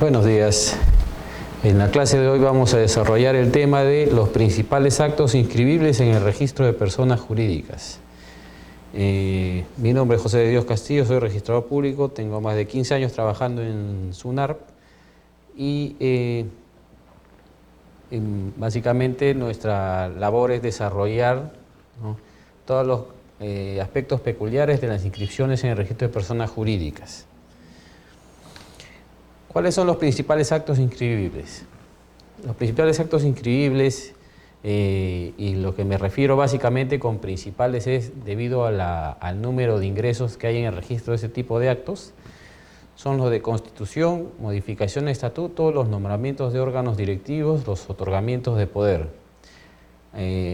Buenos días. En la clase de hoy vamos a desarrollar el tema de los principales actos inscribibles en el registro de personas jurídicas. Mi nombre es José de Dios Castillo, soy registrador público, tengo más de 15 años trabajando en SUNARP y básicamente nuestra labor es desarrollar, ¿no?, todos los aspectos peculiares de las inscripciones en el registro de personas jurídicas. ¿Cuáles son los principales actos inscribibles? Los principales actos inscribibles, y lo que me refiero básicamente con principales es debido a al número de ingresos que hay en el registro de ese tipo de actos, son los de constitución, modificación de estatuto, los nombramientos de órganos directivos, los otorgamientos de poder.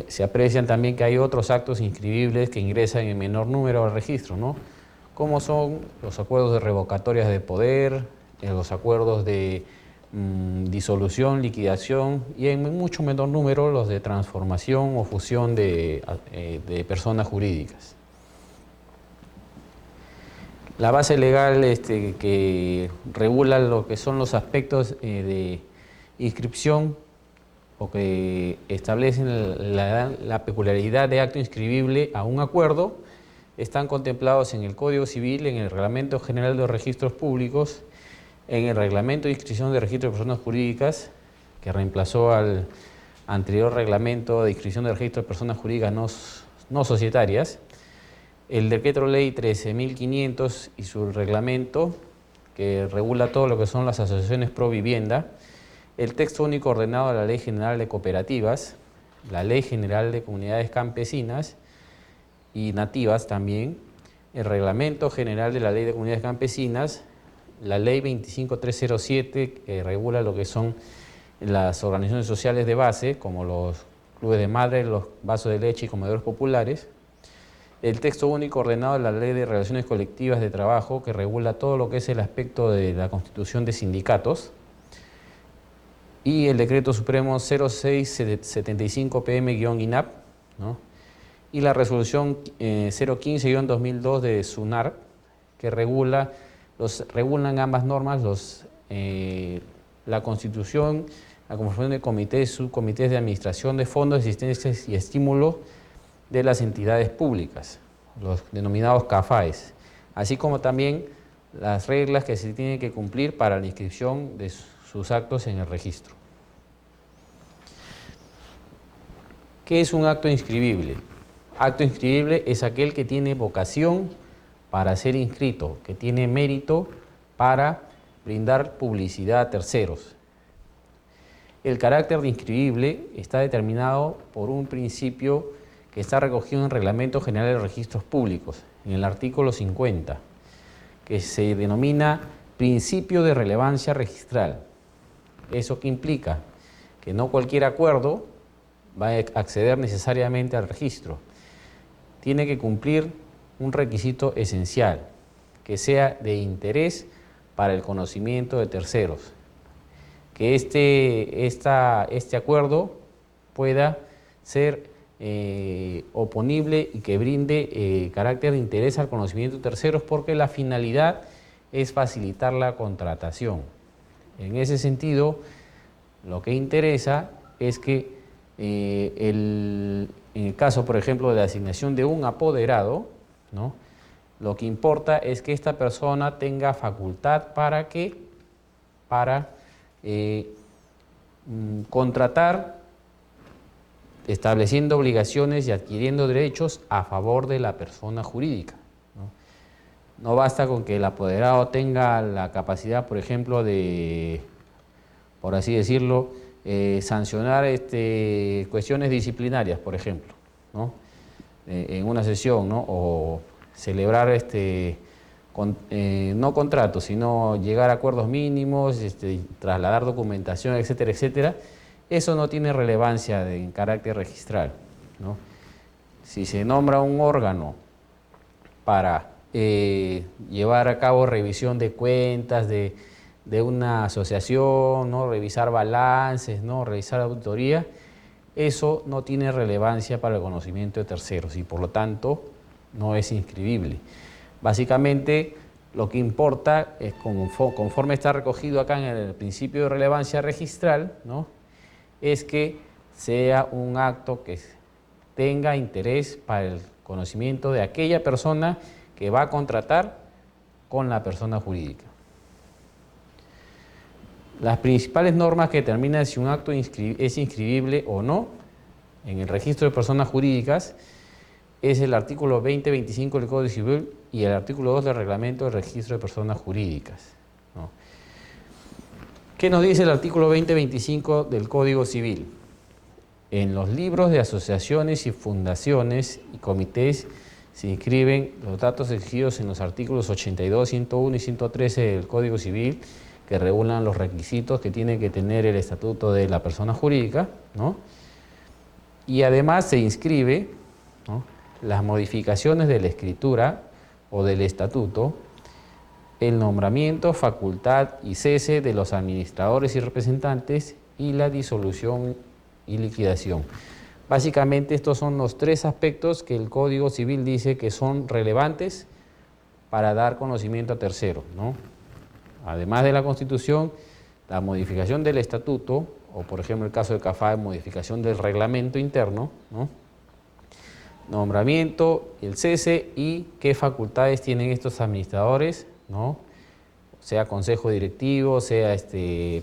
Se aprecian también que hay otros actos inscribibles que ingresan en menor número al registro, ¿no?, como son los acuerdos de revocatorias de poder, los acuerdos de disolución, liquidación y en mucho menor número los de transformación o fusión de personas jurídicas. La base legal que regula lo que son los aspectos de inscripción o que establecen la peculiaridad de acto inscribible a un acuerdo están contemplados en el Código Civil, en el Reglamento General de los Registros Públicos, en el Reglamento de Inscripción de Registro de Personas Jurídicas, que reemplazó al anterior Reglamento de Inscripción de Registro de Personas Jurídicas no societarias, el Decreto Ley 13.500 y su reglamento, que regula todo lo que son las asociaciones pro vivienda, el texto único ordenado de la Ley General de Cooperativas, la Ley General de Comunidades Campesinas y Nativas también, el Reglamento General de la Ley de Comunidades Campesinas, la Ley 25307, que regula lo que son las organizaciones sociales de base, como los clubes de madre, los vasos de leche y comedores populares, el texto único ordenado de la Ley de Relaciones Colectivas de Trabajo, que regula todo lo que es el aspecto de la constitución de sindicatos, y el Decreto Supremo 0675-PM-INAP, ¿no?, y la Resolución 015-2002 de SUNARP, que regulan ambas normas la constitución, la conformación de comités, subcomités de administración de fondos de asistencia y estímulo de las entidades públicas, los denominados CAFAES, así como también las reglas que se tienen que cumplir para la inscripción de sus actos en el registro. ¿Qué es un acto inscribible? Acto inscribible es aquel que tiene vocación para ser inscrito, que tiene mérito para brindar publicidad a terceros. El carácter de inscribible está determinado por un principio que está recogido en el Reglamento General de Registros Públicos, en el artículo 50, que se denomina principio de relevancia registral. ¿Eso qué implica? Que no cualquier acuerdo va a acceder necesariamente al registro. Tiene que cumplir un requisito esencial, que sea de interés para el conocimiento de terceros, que este acuerdo pueda ser oponible y que brinde carácter de interés al conocimiento de terceros, porque la finalidad es facilitar la contratación. En ese sentido, lo que interesa es que en el caso, por ejemplo, de la asignación de un apoderado, ¿no?, lo que importa es que esta persona tenga facultad para contratar, estableciendo obligaciones y adquiriendo derechos a favor de la persona jurídica, ¿no? No basta con que el apoderado tenga la capacidad, por ejemplo, de, por así decirlo, sancionar cuestiones disciplinarias, por ejemplo, ¿no?, en una sesión, ¿no?, o celebrar no contratos, sino llegar a acuerdos mínimos, trasladar documentación, etcétera, etcétera. Eso no tiene relevancia en carácter registral, ¿no? Si se nombra un órgano para llevar a cabo revisión de cuentas de una asociación, ¿no?, revisar balances, ¿no?, revisar auditoría, eso no tiene relevancia para el conocimiento de terceros y por lo tanto no es inscribible. Básicamente Lo que importa es, conforme está recogido acá en el principio de relevancia registral, ¿no?, es que sea un acto que tenga interés para el conocimiento de aquella persona que va a contratar con la persona jurídica. Las principales normas que determinan si un acto es inscribible o no en el registro de personas jurídicas es el artículo 20-25 del Código Civil y el artículo 2 del Reglamento del Registro de Personas Jurídicas, ¿no? ¿Qué nos dice el artículo 20-25 del Código Civil? En los libros de asociaciones y fundaciones y comités se inscriben los datos exigidos en los artículos 82, 101 y 113 del Código Civil, que regulan los requisitos que tiene que tener el estatuto de la persona jurídica, ¿no? Y además se inscribe, ¿no?, las modificaciones de la escritura o del estatuto, el nombramiento, facultad y cese de los administradores y representantes y la disolución y liquidación. Básicamente estos son los tres aspectos que el Código Civil dice que son relevantes para dar conocimiento a terceros, ¿no? Además de la Constitución, la modificación del estatuto, o por ejemplo el caso de CAFAE, modificación del reglamento interno, ¿no?, nombramiento, el cese y qué facultades tienen estos administradores, ¿no?, sea consejo directivo, sea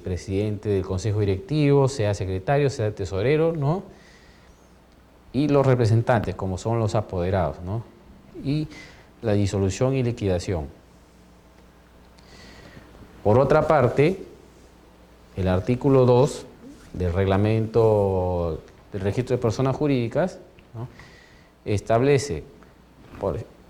presidente del consejo directivo, sea secretario, sea tesorero, ¿no?, y los representantes, como son los apoderados, ¿no?, y la disolución y liquidación. Por otra parte, el artículo 2 del reglamento del registro de personas jurídicas, ¿no?, establece,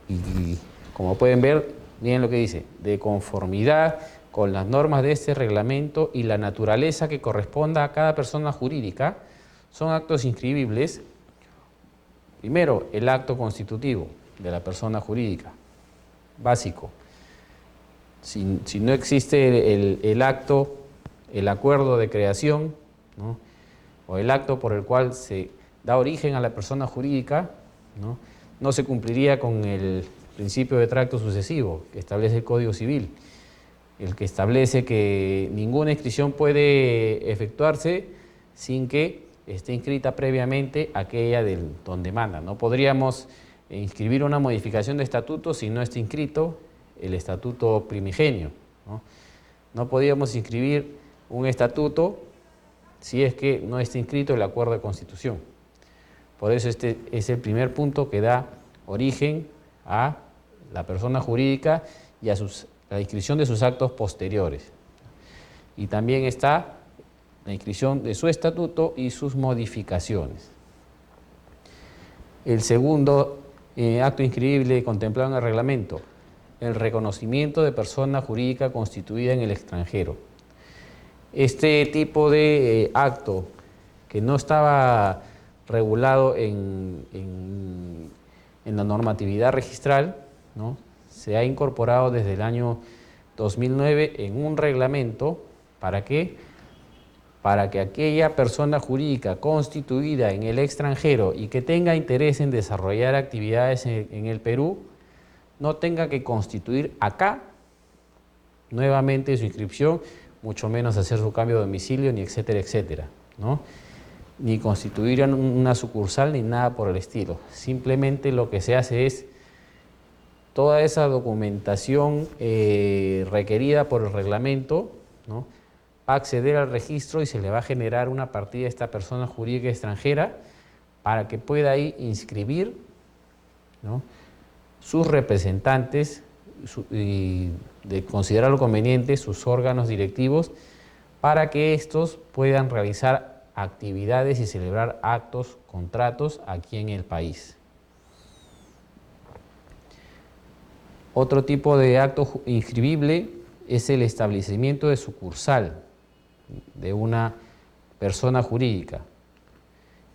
y como pueden ver, miren lo que dice: de conformidad con las normas de este reglamento y la naturaleza que corresponda a cada persona jurídica, son actos inscribibles. Primero, el acto constitutivo de la persona jurídica, básico. Si no existe el acto, el acuerdo de creación, ¿no?, o el acto por el cual se da origen a la persona jurídica, no se cumpliría con el principio de tracto sucesivo que establece el Código Civil, el que establece que ninguna inscripción puede efectuarse sin que esté inscrita previamente aquella del donde manda. No podríamos inscribir una modificación de estatuto si no está inscrito el estatuto primigenio, ¿no? No podíamos inscribir un estatuto si es que no está inscrito el acuerdo de constitución. Por eso este es el primer punto que da origen a la persona jurídica y a la inscripción de sus actos posteriores. Y también está la inscripción de su estatuto y sus modificaciones. El segundo acto inscribible contemplado en el reglamento: el reconocimiento de persona jurídica constituida en el extranjero. Este tipo de acto que no estaba regulado en la normatividad registral, ¿no?, se ha incorporado desde el año 2009 en un reglamento. ¿Para qué? Para que aquella persona jurídica constituida en el extranjero y que tenga interés en desarrollar actividades en el Perú no tenga que constituir acá nuevamente su inscripción, mucho menos hacer su cambio de domicilio, ni etcétera, etcétera, ¿no?, ni constituir una sucursal ni nada por el estilo. Simplemente lo que se hace es toda esa documentación requerida por el reglamento, ¿no?, va a acceder al registro y se le va a generar una partida a esta persona jurídica extranjera para que pueda ahí inscribir, ¿no?, sus representantes y de considerarlo conveniente sus órganos directivos para que estos puedan realizar actividades y celebrar actos, contratos aquí en el país. Otro tipo de acto inscribible es el establecimiento de sucursal de una persona jurídica.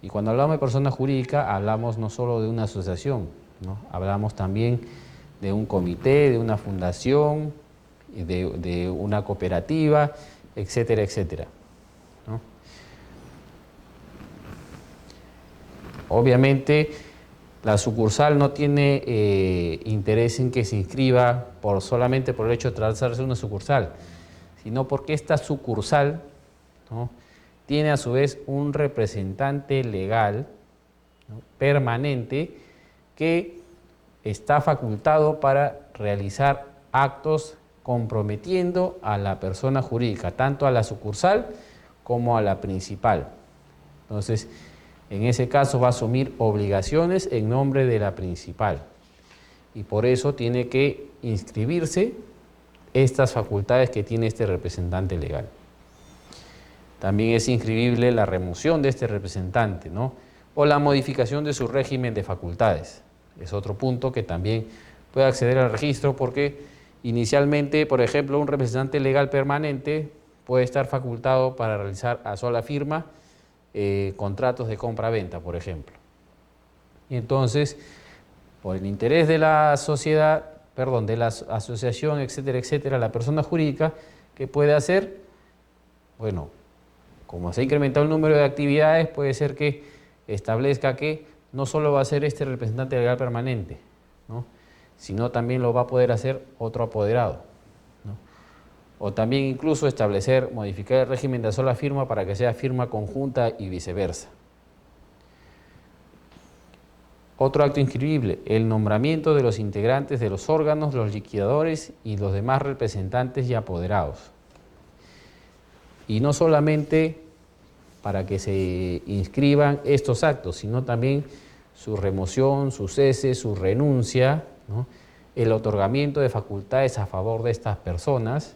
Y cuando hablamos de persona jurídica, hablamos no solo de una asociación, ¿no?, hablamos también de un comité, de una fundación, de una cooperativa, etcétera, etcétera, ¿no? Obviamente, La sucursal no tiene interés en que se inscriba solamente por el hecho de tratarse de una sucursal, sino porque esta sucursal, ¿no?, tiene a su vez un representante legal, ¿no?, permanente, que está facultado para realizar actos comprometiendo a la persona jurídica, tanto a la sucursal como a la principal. Entonces, en ese caso va a asumir obligaciones en nombre de la principal y por eso tiene que inscribirse estas facultades que tiene este representante legal. También es inscribible la remoción de este representante, ¿no?, o la modificación de su régimen de facultades. Es otro punto que también puede acceder al registro porque inicialmente, por ejemplo, un representante legal permanente puede estar facultado para realizar a sola firma contratos de compra-venta, por ejemplo. Y entonces, por el interés de la sociedad, perdón, de la asociación, etcétera, etcétera, la persona jurídica, ¿qué puede hacer? Bueno, como se ha incrementado el número de actividades, puede ser que establezca que no solo va a ser este representante legal permanente, ¿no?, sino también lo va a poder hacer otro apoderado, ¿no?, o también incluso modificar el régimen de sola firma para que sea firma conjunta y viceversa. Otro acto inscribible, el nombramiento de los integrantes de los órganos, los liquidadores y los demás representantes y apoderados. Y no solamente para que se inscriban estos actos, sino también su remoción, su cese, su renuncia, ¿no?, el otorgamiento de facultades a favor de estas personas,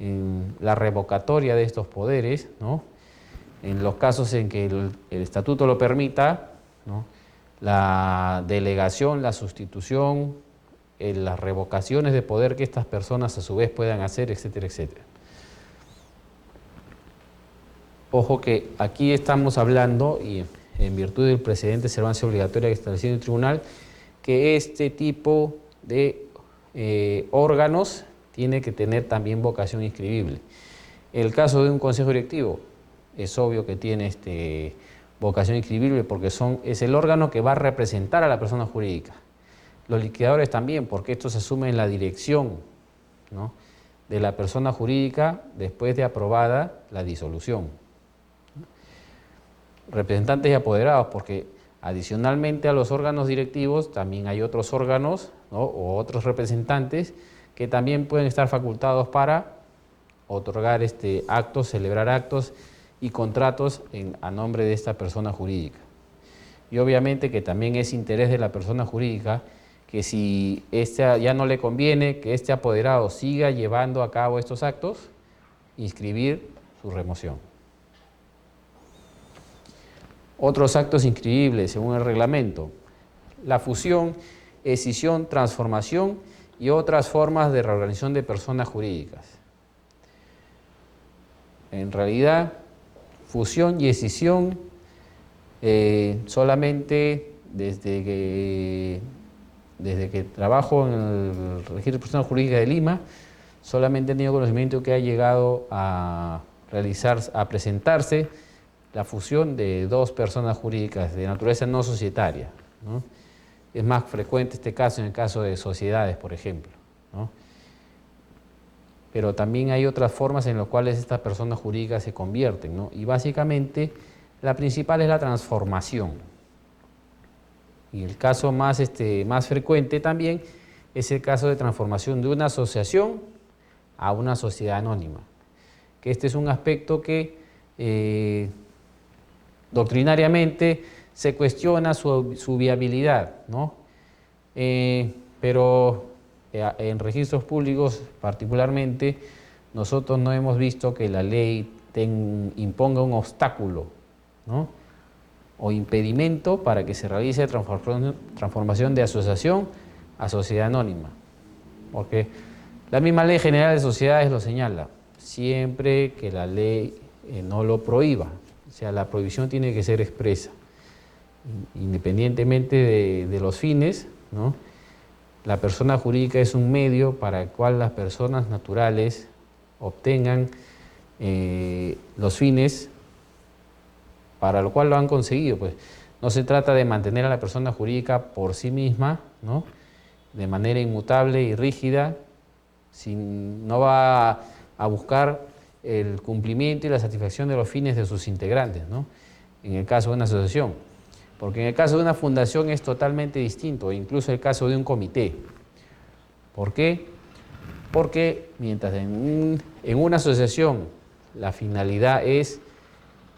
en la revocatoria de estos poderes, ¿no?, en los casos en que el estatuto lo permita, ¿no?, la delegación, la sustitución, las revocaciones de poder que estas personas a su vez puedan hacer, etcétera, etcétera. Ojo que aquí estamos hablando, y en virtud del precedente de observancia obligatoria que estableció el tribunal, que este tipo de órganos tiene que tener también vocación inscribible. El caso de un consejo directivo es obvio que tiene vocación inscribible porque es el órgano que va a representar a la persona jurídica. Los liquidadores también, porque estos asumen la dirección, ¿no?, de la persona jurídica después de aprobada la disolución. Representantes y apoderados, porque adicionalmente a los órganos directivos también hay otros órganos, ¿no?, o otros representantes que también pueden estar facultados para otorgar actos, celebrar actos y contratos a nombre de esta persona jurídica. Y obviamente que también es interés de la persona jurídica que si ya no le conviene que este apoderado siga llevando a cabo estos actos, inscribir su remoción. Otros actos inscribibles según el reglamento: la fusión, escisión, transformación y otras formas de reorganización de personas jurídicas. En realidad, fusión y escisión solamente desde que trabajo en el Registro de Personas Jurídicas de Lima, solamente he tenido conocimiento que ha llegado a presentarse la fusión de dos personas jurídicas de naturaleza no societaria, ¿no? Es más frecuente este caso en el caso de sociedades, por ejemplo, ¿no? Pero también hay otras formas en las cuales estas personas jurídicas se convierten, ¿no? Y básicamente la principal es la transformación. Y el caso más frecuente también es el caso de transformación de una asociación a una sociedad anónima, que este es un aspecto que doctrinariamente se cuestiona su viabilidad, ¿no? Pero en registros públicos particularmente, nosotros no hemos visto que la ley imponga un obstáculo, ¿no?, o impedimento para que se realice transformación de asociación a sociedad anónima. Porque la misma Ley General de Sociedades lo señala, siempre que la ley no lo prohíba. O sea, la prohibición tiene que ser expresa, independientemente de los fines, ¿no? La persona jurídica es un medio para el cual las personas naturales obtengan los fines para lo cual lo han conseguido. Pues No se trata de mantener a la persona jurídica por sí misma, ¿no?, de manera inmutable y rígida, no va a buscar el cumplimiento y la satisfacción de los fines de sus integrantes, ¿no?, en el caso de una asociación. Porque en el caso de una fundación es totalmente distinto, incluso el caso de un comité. ¿Por qué? Porque mientras en una asociación la finalidad es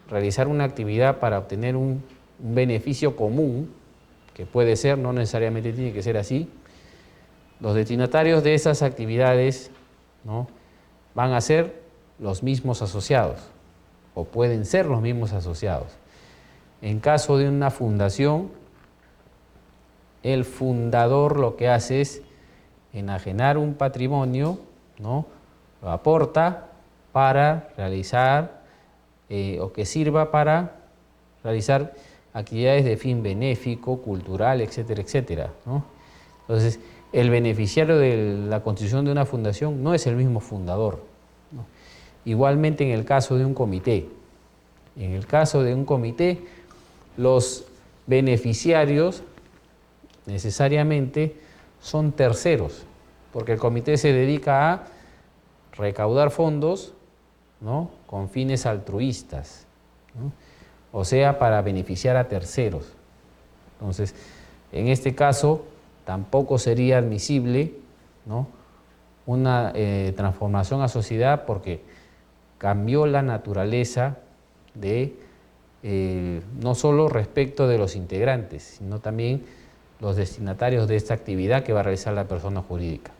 realizar una actividad para obtener un beneficio común, que puede ser, no necesariamente tiene que ser así, los destinatarios de esas actividades, ¿no?, van a ser los mismos asociados, o pueden ser los mismos asociados. En caso de una fundación, el fundador lo que hace es enajenar un patrimonio, ¿no?, lo aporta para realizar o que sirva para realizar actividades de fin benéfico, cultural, etcétera, etcétera, ¿no? Entonces, el beneficiario de la constitución de una fundación no es el mismo fundador, ¿no? Igualmente en el caso de un comité. En el caso de un comité, los beneficiarios necesariamente son terceros, porque el comité se dedica a recaudar fondos, ¿no?, con fines altruistas, ¿no?, o sea, para beneficiar a terceros. Entonces, en este caso, tampoco sería admisible, ¿no?, una transformación a sociedad, porque cambió la naturaleza de, no solo respecto de los integrantes, sino también los destinatarios de esta actividad que va a realizar la persona jurídica.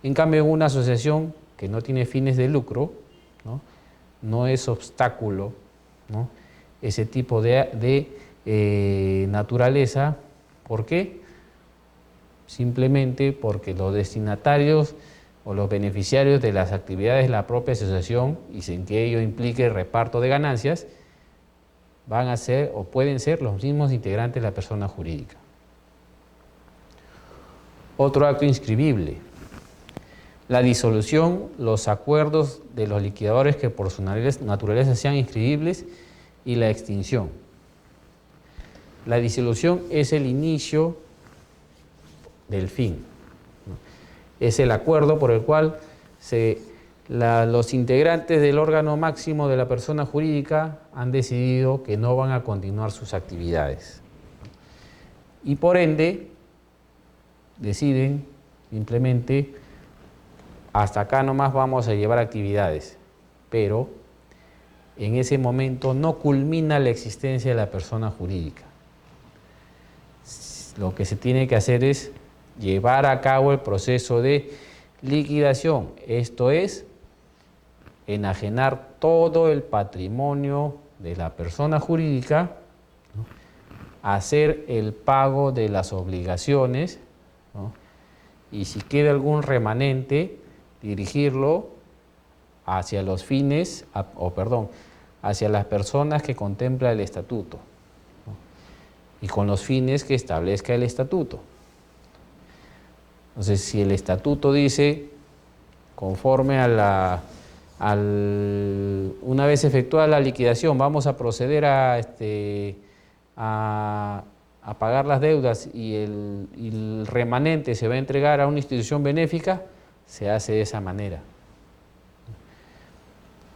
En cambio, en una asociación que no tiene fines de lucro, ¿no?, no es obstáculo, ¿no?, ese tipo de naturaleza. ¿Por qué? Simplemente porque los destinatarios o los beneficiarios de las actividades de la propia asociación, y sin que ello implique reparto de ganancias, van a ser o pueden ser los mismos integrantes de la persona jurídica. Otro acto inscribible: la disolución, los acuerdos de los liquidadores que por su naturaleza sean inscribibles, y la extinción. La disolución es el inicio del fin, ¿no? Es el acuerdo por el cual los integrantes del órgano máximo de la persona jurídica han decidido que no van a continuar sus actividades. Y por ende, deciden simplemente, hasta acá nomás vamos a llevar actividades, pero en ese momento no culmina la existencia de la persona jurídica. Lo que se tiene que hacer es llevar a cabo el proceso de liquidación, esto es, enajenar todo el patrimonio de la persona jurídica, ¿no?, hacer el pago de las obligaciones, ¿no?, y si queda algún remanente, dirigirlo hacia los fines, hacia las personas que contempla el estatuto, ¿no?, y con los fines que establezca el estatuto. Entonces, si el estatuto dice, conforme a una vez efectuada la liquidación, vamos a proceder a pagar las deudas y el remanente se va a entregar a una institución benéfica, se hace de esa manera.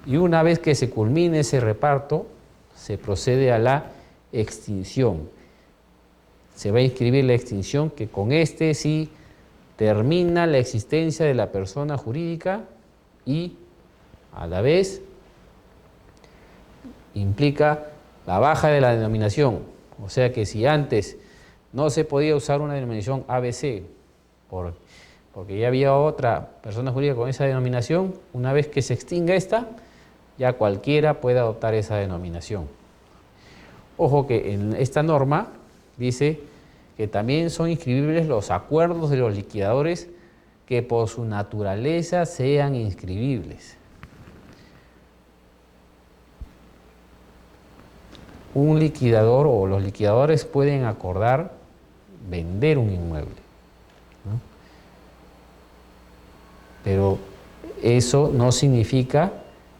Y una vez que se culmine ese reparto, se procede a la extinción. Se va a inscribir la extinción, que con sí termina la existencia de la persona jurídica y a la vez implica la baja de la denominación. O sea que si antes no se podía usar una denominación ABC porque ya había otra persona jurídica con esa denominación, una vez que se extinga esta, ya cualquiera puede adoptar esa denominación. Ojo que en esta norma dice que también son inscribibles los acuerdos de los liquidadores que por su naturaleza sean inscribibles. Un liquidador o los liquidadores pueden acordar vender un inmueble, ¿no? Pero eso no significa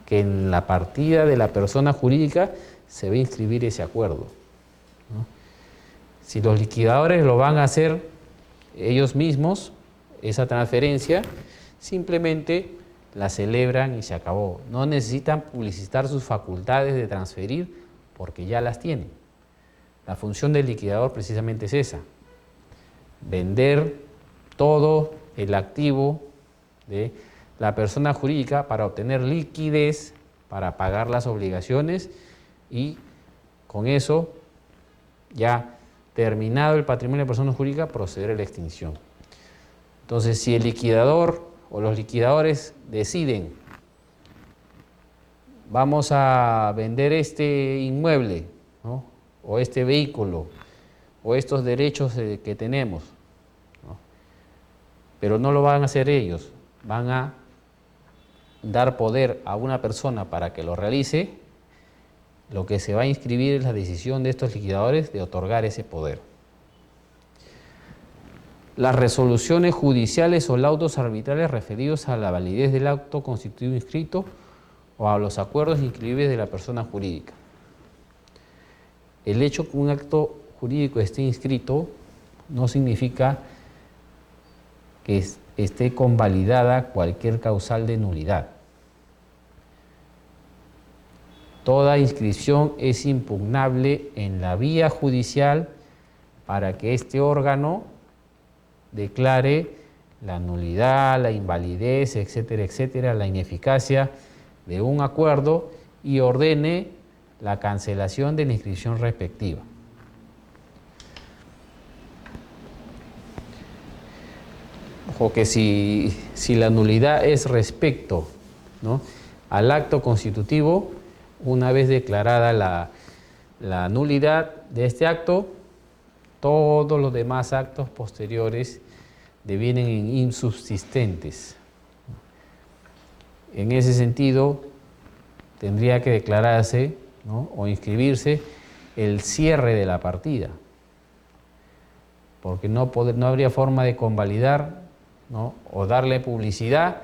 que en la partida de la persona jurídica se va a inscribir ese acuerdo, ¿no? Si los liquidadores lo van a hacer ellos mismos, esa transferencia, simplemente la celebran y se acabó. No necesitan publicitar sus facultades de transferir porque ya las tienen. La función del liquidador precisamente es esa: vender todo el activo de la persona jurídica para obtener liquidez, para pagar las obligaciones y con eso, ya terminado el patrimonio de persona jurídica, proceder a la extinción. Entonces, si el liquidador o los liquidadores deciden, vamos a vender este inmueble, ¿no?, o este vehículo, o estos derechos que tenemos, ¿no?, pero no lo van a hacer ellos, van a dar poder a una persona para que lo realice, lo que se va a inscribir es la decisión de estos liquidadores de otorgar ese poder. Las resoluciones judiciales o laudos arbitrales referidos a la validez del acto constitutivo inscrito o a los acuerdos inscribibles de la persona jurídica. El hecho que un acto jurídico esté inscrito no significa que esté convalidada cualquier causal de nulidad. Toda inscripción es impugnable en la vía judicial para que este órgano declare la nulidad, la invalidez, etcétera, etcétera, la ineficacia de un acuerdo y ordene la cancelación de la inscripción respectiva. Ojo que si la nulidad es respecto, ¿no?, al acto constitutivo, una vez declarada la nulidad de este acto, todos los demás actos posteriores devienen insubsistentes. En ese sentido, tendría que declararse, ¿no?, o inscribirse el cierre de la partida, porque no habría forma de convalidar, ¿no?, o darle publicidad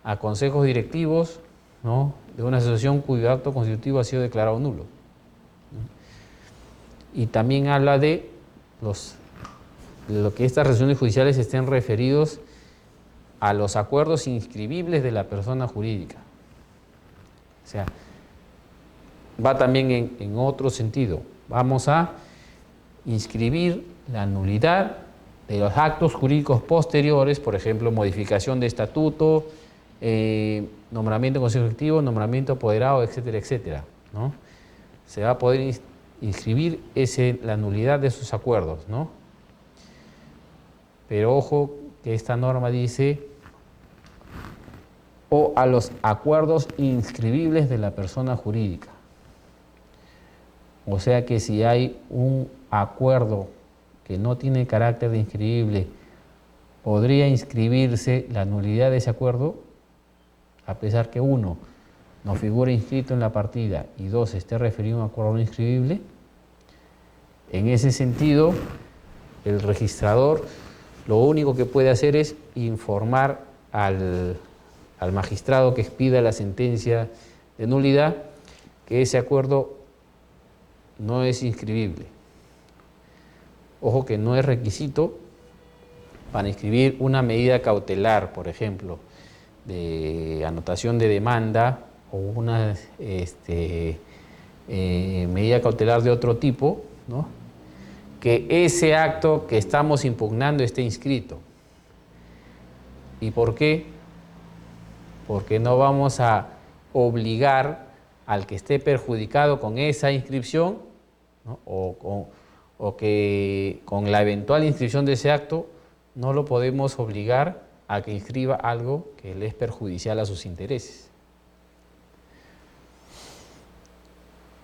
a consejos directivos, ¿no?, de una asociación cuyo acto constitutivo ha sido declarado nulo. Y también habla de lo que estas resoluciones judiciales estén referidos a los acuerdos inscribibles de la persona jurídica. O sea, va también en otro sentido. Vamos a inscribir la nulidad de los actos jurídicos posteriores, por ejemplo, modificación de estatuto, nombramiento de consejo directivo, nombramiento apoderado, etcétera, etcétera, ¿no? Se va a poder inscribir la nulidad de esos acuerdos, ¿no? Pero ojo que esta norma dice o a los acuerdos inscribibles de la persona jurídica. O sea que si hay un acuerdo que no tiene carácter de inscribible, podría inscribirse la nulidad de ese acuerdo, a pesar que uno no figure inscrito en la partida y dos esté referido a un acuerdo no inscribible. En ese sentido, el registrador lo único que puede hacer es informar al magistrado que expida la sentencia de nulidad que ese acuerdo no es inscribible. Ojo que no es requisito para inscribir una medida cautelar, por ejemplo, de anotación de demanda o una medida cautelar de otro tipo, ¿no?, que ese acto que estamos impugnando esté inscrito. ¿Y por qué? Porque no vamos a obligar al que esté perjudicado con esa inscripción, ¿no?, o que con la eventual inscripción de ese acto no lo podemos obligar a que inscriba algo que le es perjudicial a sus intereses.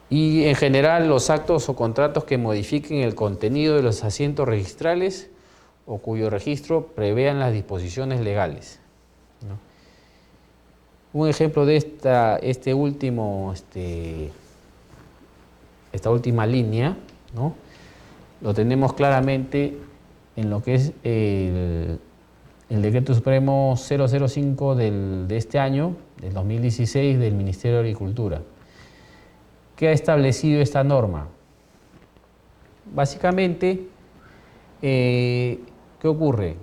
Y en general los actos o contratos que modifiquen el contenido de los asientos registrales o cuyo registro prevean las disposiciones legales, ¿no? Un ejemplo de esta última línea, ¿no?, lo tenemos claramente en lo que es el Decreto Supremo 005 de este año, del 2016, del Ministerio de Agricultura. ¿Qué ha establecido esta norma? Básicamente ¿Qué ocurre?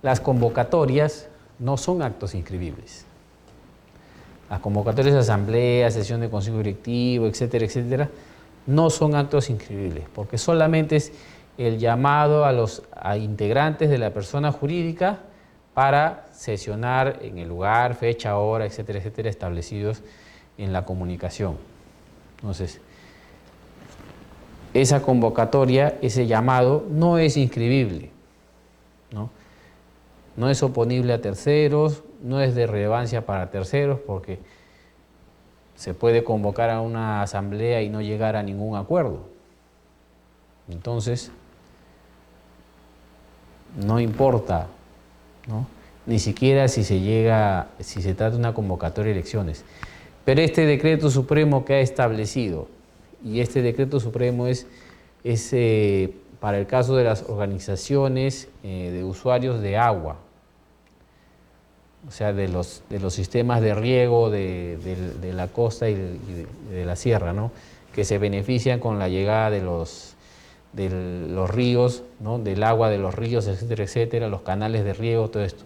Las convocatorias no son actos inscribibles. Las convocatorias de asamblea, sesión de consejo directivo, etcétera, etcétera, no son actos inscribibles, porque solamente es el llamado a integrantes de la persona jurídica para sesionar en el lugar, fecha, hora, etcétera, etcétera, establecidos en la comunicación. Entonces, esa convocatoria, ese llamado, no es inscribible, ¿no? No es oponible a terceros, no es de relevancia para terceros, porque se puede convocar a una asamblea y no llegar a ningún acuerdo. Entonces, no importa, ¿no? Ni siquiera si se trata de una convocatoria de elecciones. Pero este decreto supremo que ha establecido, y este decreto supremo es para el caso de las organizaciones de usuarios de agua, o sea, de los sistemas de riego de la costa y de la sierra, ¿no? Que se benefician con la llegada de los ríos, ¿no? Del agua de los ríos, etcétera, etcétera, los canales de riego, todo esto.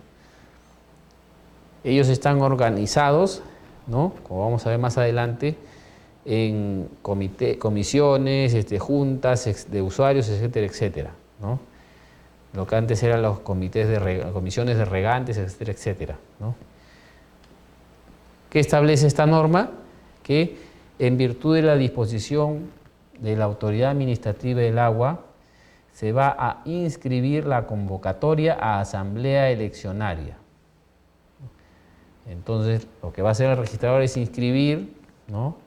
Ellos están organizados, ¿no? Como vamos a ver más adelante, en comisiones, juntas de usuarios, etcétera, etcétera, ¿no? Lo que antes eran los comisiones de regantes, etcétera, etcétera, ¿no? ¿Qué establece esta norma? Que en virtud de la disposición de la Autoridad Administrativa del Agua, se va a inscribir la convocatoria a asamblea eleccionaria. Entonces, lo que va a hacer el registrador es inscribir, ¿no?,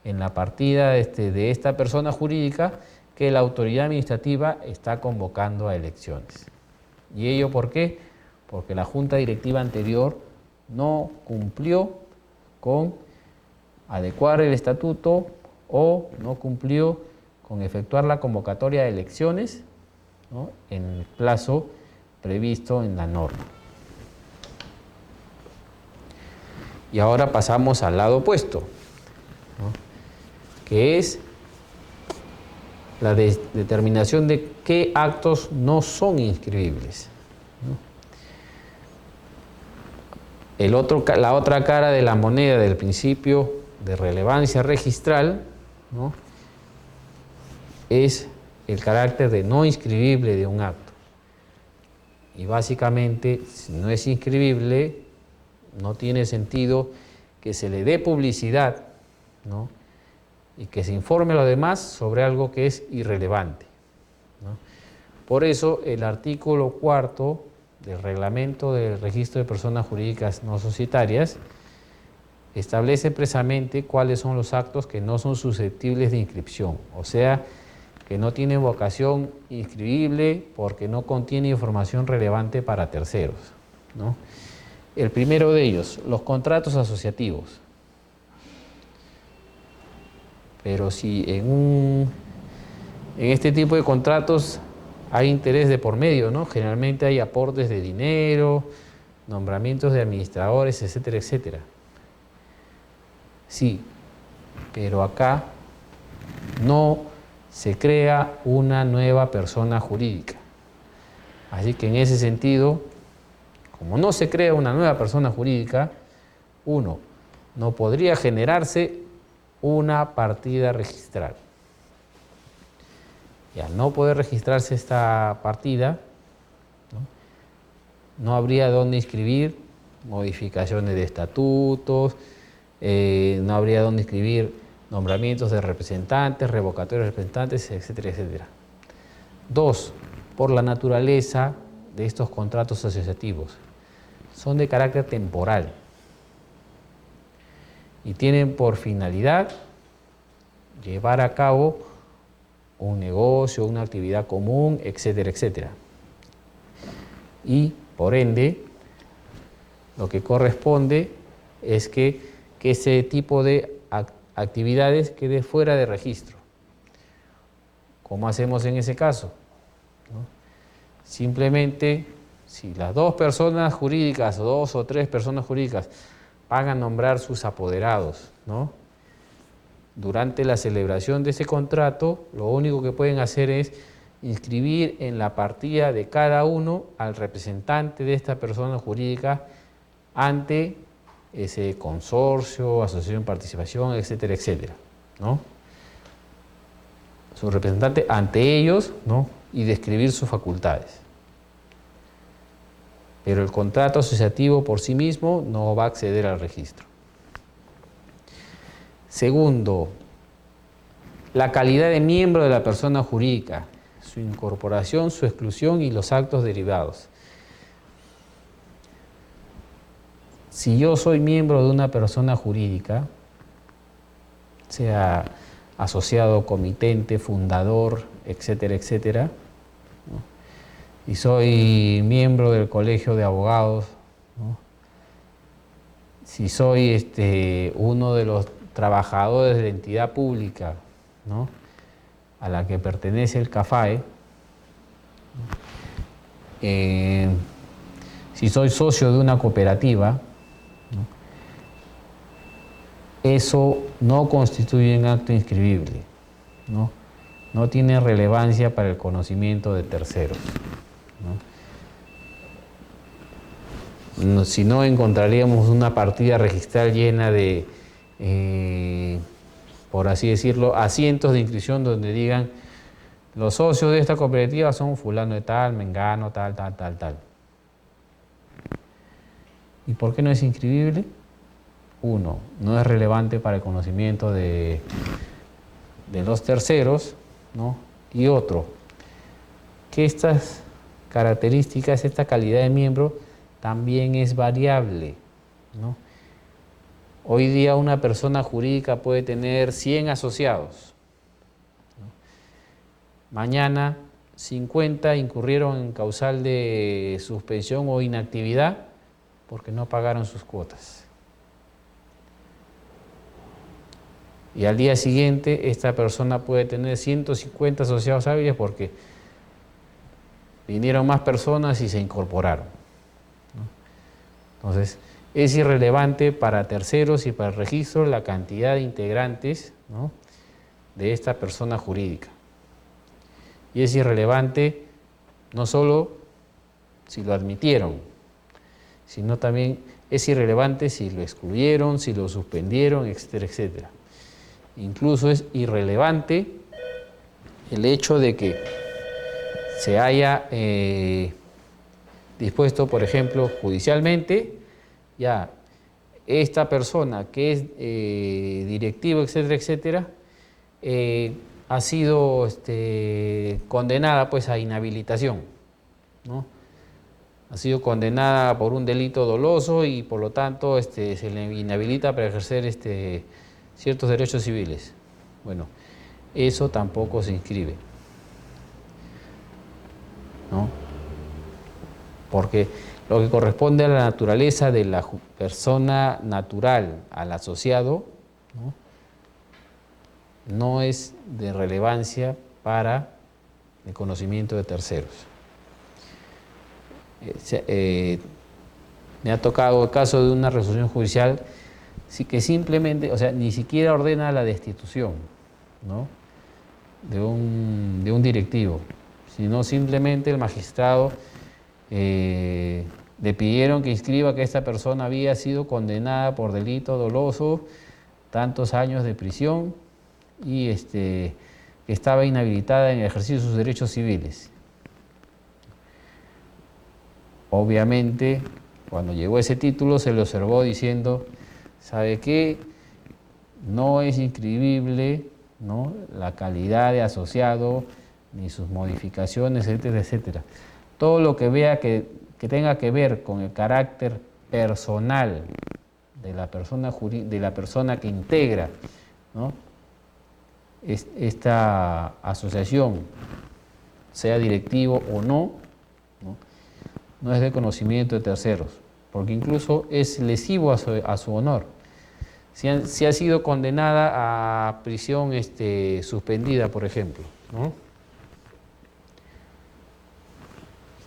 en la partida de esta persona jurídica que la autoridad administrativa está convocando a elecciones. ¿Y ello por qué? Porque la junta directiva anterior no cumplió con adecuar el estatuto o no cumplió con efectuar la convocatoria de elecciones, ¿no?, en el plazo previsto en la norma. Y ahora pasamos al lado opuesto, ¿no?, que es la determinación de qué actos no son inscribibles, ¿no? La otra cara de la moneda del principio de relevancia registral, ¿no?, es el carácter de no inscribible de un acto. Y básicamente, si no es inscribible, no tiene sentido que se le dé publicidad, ¿no?, y que se informe a los demás sobre algo que es irrelevante, ¿no? Por eso el artículo 4 del reglamento del registro de personas jurídicas no societarias establece expresamente cuáles son los actos que no son susceptibles de inscripción, o sea, que no tienen vocación inscribible porque no contiene información relevante para terceros, ¿no? El primero de ellos, los contratos asociativos. Pero si en este tipo de contratos hay interés de por medio, ¿no? Generalmente hay aportes de dinero, nombramientos de administradores, etcétera, etcétera. Sí, pero acá no se crea una nueva persona jurídica. Así que en ese sentido, como no se crea una nueva persona jurídica, uno, no podría generarse una partida registral. Y al no poder registrarse esta partida, no habría dónde inscribir modificaciones de estatutos, no habría dónde inscribir nombramientos de representantes, revocatorios de representantes, etcétera, etcétera. Dos, por la naturaleza de estos contratos asociativos, son de carácter temporal y tienen por finalidad llevar a cabo un negocio, una actividad común, etcétera, etcétera. Y, por ende, lo que corresponde es que ese tipo de actividades quede fuera de registro. ¿Cómo hacemos en ese caso? ¿No? Simplemente, si las dos personas jurídicas, o dos o tres personas jurídicas, van a nombrar sus apoderados, ¿no?, durante la celebración de ese contrato, lo único que pueden hacer es inscribir en la partida de cada uno al representante de esta persona jurídica ante ese consorcio, asociación de participación, etcétera, etcétera, ¿no? Su representante ante ellos, ¿no? Y describir sus facultades. Pero el contrato asociativo por sí mismo no va a acceder al registro. Segundo, la calidad de miembro de la persona jurídica, su incorporación, su exclusión y los actos derivados. Si yo soy miembro de una persona jurídica, sea asociado, comitente, fundador, etcétera, etcétera, ¿no? Y soy miembro del colegio de abogados, ¿no? Si soy uno de los trabajadores de la entidad pública, ¿no?, a la que pertenece el CAFAE, si soy socio de una cooperativa, ¿no?, eso no constituye un acto inscribible, ¿no? No tiene relevancia para el conocimiento de terceros, ¿no? Si no, encontraríamos una partida registral llena de, por así decirlo, asientos de inscripción donde digan los socios de esta cooperativa son fulano de tal, mengano, tal, tal, tal, tal. ¿Y por qué no es inscribible? Uno, no es relevante para el conocimiento de los terceros, ¿no? Y otro, que estas características, esta calidad de miembro también es variable, ¿no? Hoy día una persona jurídica puede tener 100 asociados, ¿no? Mañana 50 incurrieron en causal de suspensión o inactividad porque no pagaron sus cuotas. Y al día siguiente esta persona puede tener 150 asociados hábiles porque vinieron más personas y se incorporaron, ¿no? Entonces, es irrelevante para terceros y para el registro la cantidad de integrantes, ¿no?, de esta persona jurídica. Y es irrelevante no solo si lo admitieron, sino también es irrelevante si lo excluyeron, si lo suspendieron, etcétera, etcétera. Incluso es irrelevante el hecho de que se haya dispuesto, por ejemplo, judicialmente, ya esta persona que es directivo, etcétera, etcétera, ha sido condenada pues a inhabilitación, ¿no? Ha sido condenada por un delito doloso y por lo tanto se le inhabilita para ejercer ciertos derechos civiles. Bueno, eso tampoco se inscribe, ¿no? Porque lo que corresponde a la naturaleza de la persona natural al asociado, ¿no?, no es de relevancia para el conocimiento de terceros. Me ha tocado el caso de una resolución judicial que simplemente, o sea, ni siquiera ordena la destitución, ¿no?, de un directivo, sino simplemente el magistrado le pidieron que inscriba que esta persona había sido condenada por delito doloso, tantos años de prisión y que estaba inhabilitada en el ejercicio de sus derechos civiles. Obviamente, cuando llegó ese título se le observó diciendo, ¿sabe qué? No es inscribible, ¿no?, la calidad de asociado, ni sus modificaciones, etcétera, etcétera. Todo lo que vea que tenga que ver con el carácter personal de la persona que integra, ¿no?, esta asociación, sea directivo o no, no es de conocimiento de terceros, porque incluso es lesivo a su honor. Si ha sido condenada a prisión suspendida, por ejemplo, ¿no?,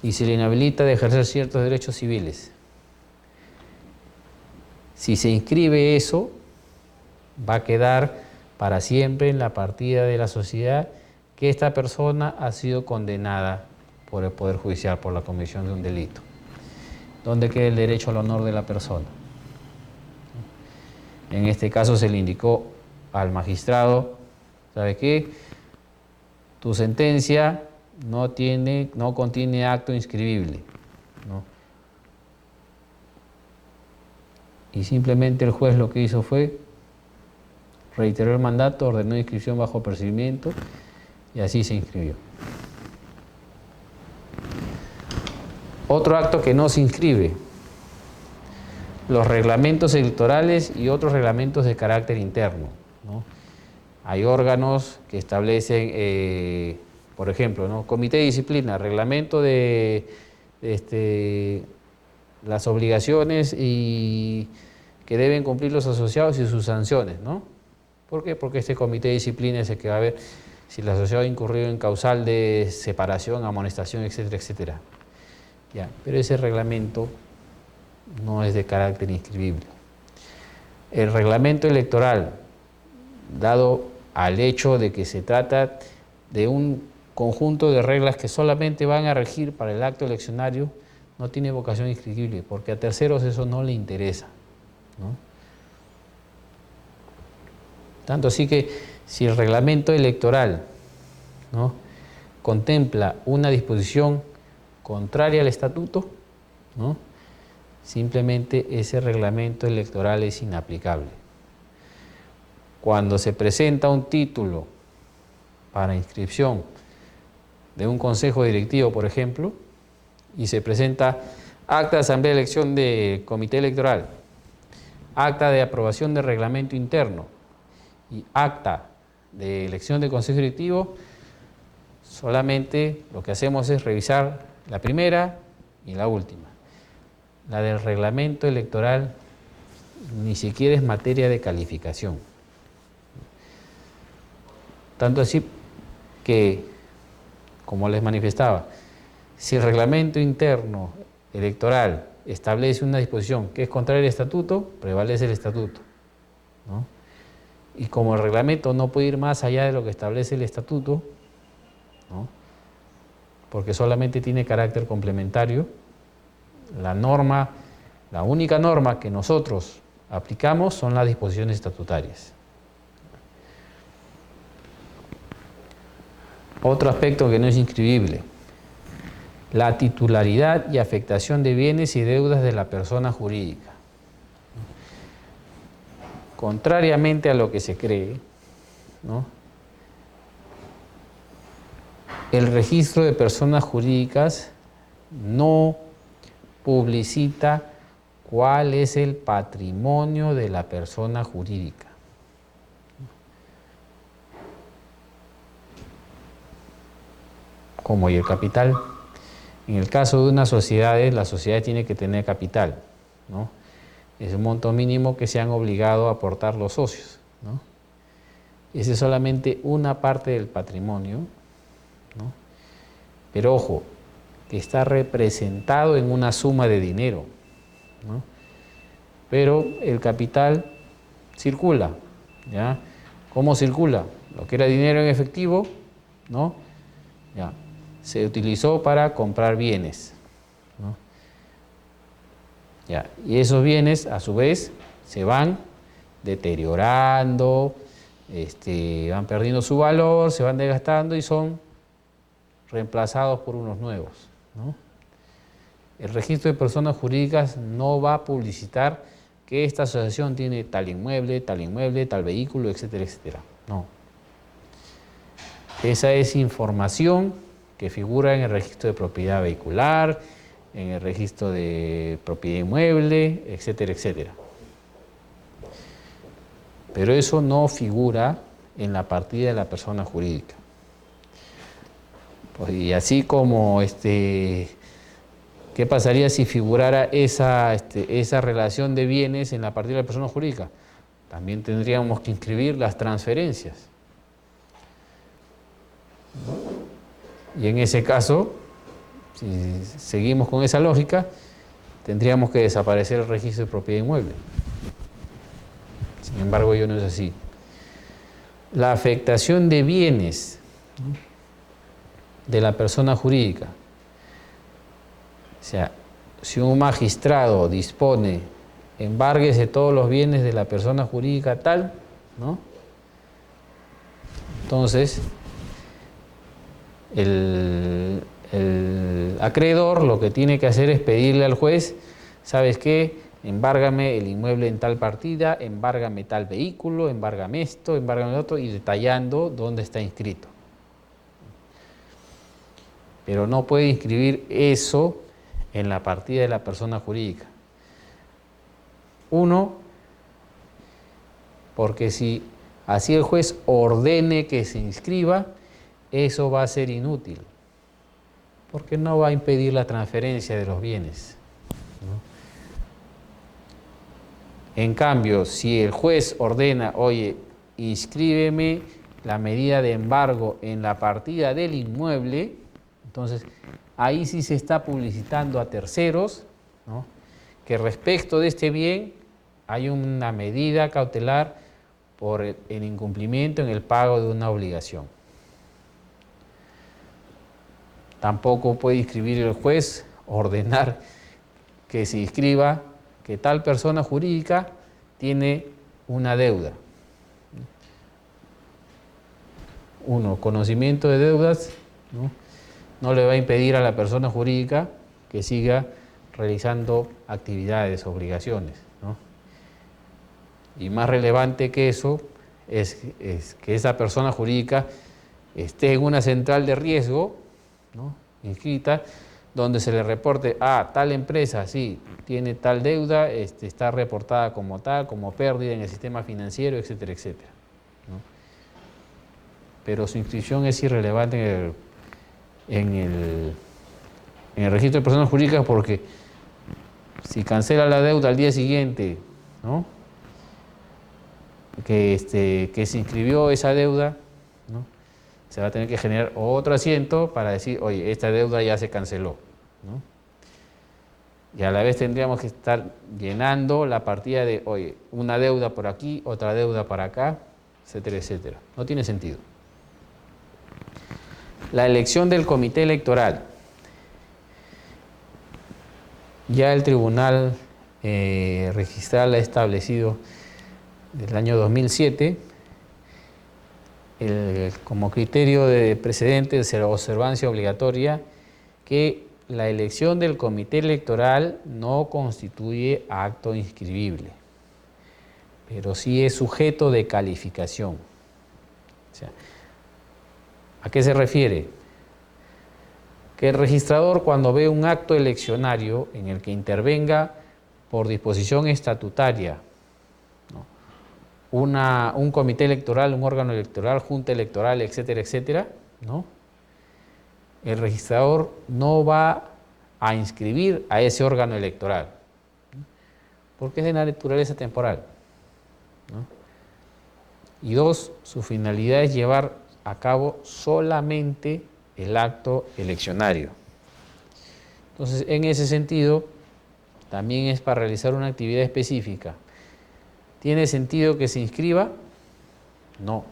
y se le inhabilita de ejercer ciertos derechos civiles, si se inscribe eso, va a quedar para siempre en la partida de la sociedad que esta persona ha sido condenada por el Poder Judicial por la comisión de un delito. ¿Dónde queda el derecho al honor de la persona? En este caso se le indicó al magistrado, ¿sabe qué? Tu sentencia no contiene acto inscribible, ¿no? Y simplemente el juez lo que hizo fue reiteró el mandato, ordenó inscripción bajo apercibimiento y así se inscribió. Otro acto que no se inscribe: los reglamentos electorales y otros reglamentos de carácter interno, ¿no? Hay órganos que establecen, por ejemplo, ¿no? Comité de disciplina, reglamento de las obligaciones y que deben cumplir los asociados y sus sanciones, ¿no? ¿Por qué? Porque este comité de disciplina es el que va a ver si el asociado ha incurrido en causal de separación, amonestación, etcétera, etcétera. Ya, pero ese reglamento no es de carácter inscribible. El reglamento electoral, dado al hecho de que se trata de un conjunto de reglas que solamente van a regir para el acto eleccionario, no tiene vocación inscribible, porque a terceros eso no le interesa, ¿no? Tanto así que si el reglamento electoral, ¿no?, contempla una disposición contraria al estatuto, ¿no?, simplemente ese reglamento electoral es inaplicable. Cuando se presenta un título para inscripción de un consejo directivo, por ejemplo, y se presenta acta de asamblea de elección de comité electoral, acta de aprobación de reglamento interno y acta de elección de consejo directivo, solamente lo que hacemos es revisar la primera y la última. La del reglamento electoral ni siquiera es materia de calificación. Tanto así que, como les manifestaba, si el reglamento interno electoral establece una disposición que es contraria al estatuto, prevalece el estatuto, ¿no? Y como el reglamento no puede ir más allá de lo que establece el estatuto, ¿no?, porque solamente tiene carácter complementario, la única norma que nosotros aplicamos son las disposiciones estatutarias. Otro aspecto que no es inscribible: la titularidad y afectación de bienes y deudas de la persona jurídica. Contrariamente a lo que se cree, ¿no?, el registro de personas jurídicas no publicita cuál es el patrimonio de la persona jurídica. Como y el capital. En el caso de una sociedad, la sociedad tiene que tener capital, ¿no? Es un monto mínimo que se han obligado a aportar los socios, ¿no? Esa es solamente una parte del patrimonio, ¿no? Pero ojo, que está representado en una suma de dinero, ¿no? Pero el capital circula, ¿ya? ¿Cómo circula? Lo que era dinero en efectivo, ¿no?, ya, se utilizó para comprar bienes, ¿no? Ya, y esos bienes, a su vez, se van deteriorando, van perdiendo su valor, se van desgastando y son reemplazados por unos nuevos, ¿no? El registro de personas jurídicas no va a publicitar que esta asociación tiene tal inmueble, tal vehículo, etcétera, etcétera. No. Esa es información que figura en el registro de propiedad vehicular, en el registro de propiedad inmueble, etcétera, etcétera. Pero eso no figura en la partida de la persona jurídica. Pues, y así como, ¿qué pasaría si figurara esa relación de bienes en la partida de la persona jurídica? También tendríamos que inscribir las transferencias. Y en ese caso, si seguimos con esa lógica, tendríamos que desaparecer el registro de propiedad inmueble. Sin embargo, ello no es así. La afectación de bienes de la persona jurídica. O sea, si un magistrado dispone, embárguese todos los bienes de la persona jurídica tal, ¿no? Entonces, el acreedor lo que tiene que hacer es pedirle al juez, ¿sabes qué? Embárgame el inmueble en tal partida, embárgame tal vehículo, embárgame esto, embárgame lo otro, y detallando dónde está inscrito. Pero no puede inscribir eso en la partida de la persona jurídica. Uno, porque si así el juez ordene que se inscriba, eso va a ser inútil, porque no va a impedir la transferencia de los bienes, ¿no? En cambio, si el juez ordena, oye, inscríbeme la medida de embargo en la partida del inmueble, entonces ahí sí se está publicitando a terceros, ¿no?, que respecto de este bien hay una medida cautelar por el incumplimiento en el pago de una obligación. Tampoco puede inscribir el juez, ordenar que se inscriba que tal persona jurídica tiene una deuda. Uno, conocimiento de deudas, no le va a impedir a la persona jurídica que siga realizando actividades, obligaciones, ¿no? Y más relevante que eso es que esa persona jurídica esté en una central de riesgo, ¿no?, inscrita, donde se le reporte, tal empresa, sí, tiene tal deuda, está reportada como tal, como pérdida en el sistema financiero, etcétera, etcétera, ¿no? Pero su inscripción es irrelevante en el registro de personas jurídicas, porque si cancela la deuda al día siguiente, ¿no?, que se inscribió esa deuda, ¿no?, se va a tener que generar otro asiento para decir, oye, esta deuda ya se canceló, ¿no? Y a la vez tendríamos que estar llenando la partida de, oye, una deuda por aquí, otra deuda para acá, etcétera, etcétera. No tiene sentido. La elección del comité electoral. Ya el Tribunal Registral ha establecido desde el año 2007 como criterio de precedente de observancia obligatoria que la elección del comité electoral no constituye acto inscribible, pero sí es sujeto de calificación. O sea, ¿a qué se refiere? Que el registrador, cuando ve un acto eleccionario en el que intervenga por disposición estatutaria, ¿no?, un comité electoral, un órgano electoral, junta electoral, etcétera, etcétera, ¿no?, el registrador no va a inscribir a ese órgano electoral, ¿no?, porque es de naturaleza temporal, ¿no? Y dos, su finalidad es llevar a cabo solamente el acto eleccionario. Entonces, en ese sentido, también es para realizar una actividad específica. ¿Tiene sentido que se inscriba? No.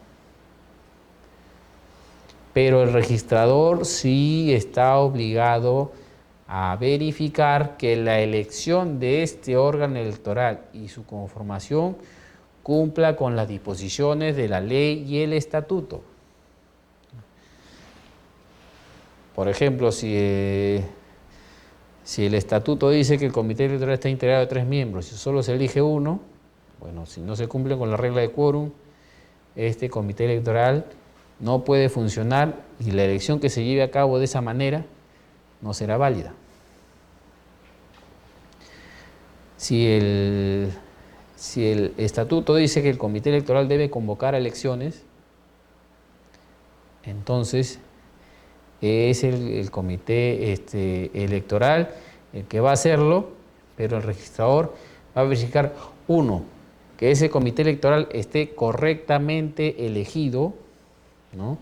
Pero el registrador sí está obligado a verificar que la elección de este órgano electoral y su conformación cumpla con las disposiciones de la ley y el estatuto. Por ejemplo, si el estatuto dice que el comité electoral está integrado de 3 miembros y solo se elige uno, bueno, si no se cumple con la regla de quórum, este comité electoral no puede funcionar y la elección que se lleve a cabo de esa manera no será válida. Si el estatuto dice que el comité electoral debe convocar a elecciones, entonces es el comité electoral el que va a hacerlo, pero el registrador va a verificar, uno, que ese comité electoral esté correctamente elegido, ¿no?,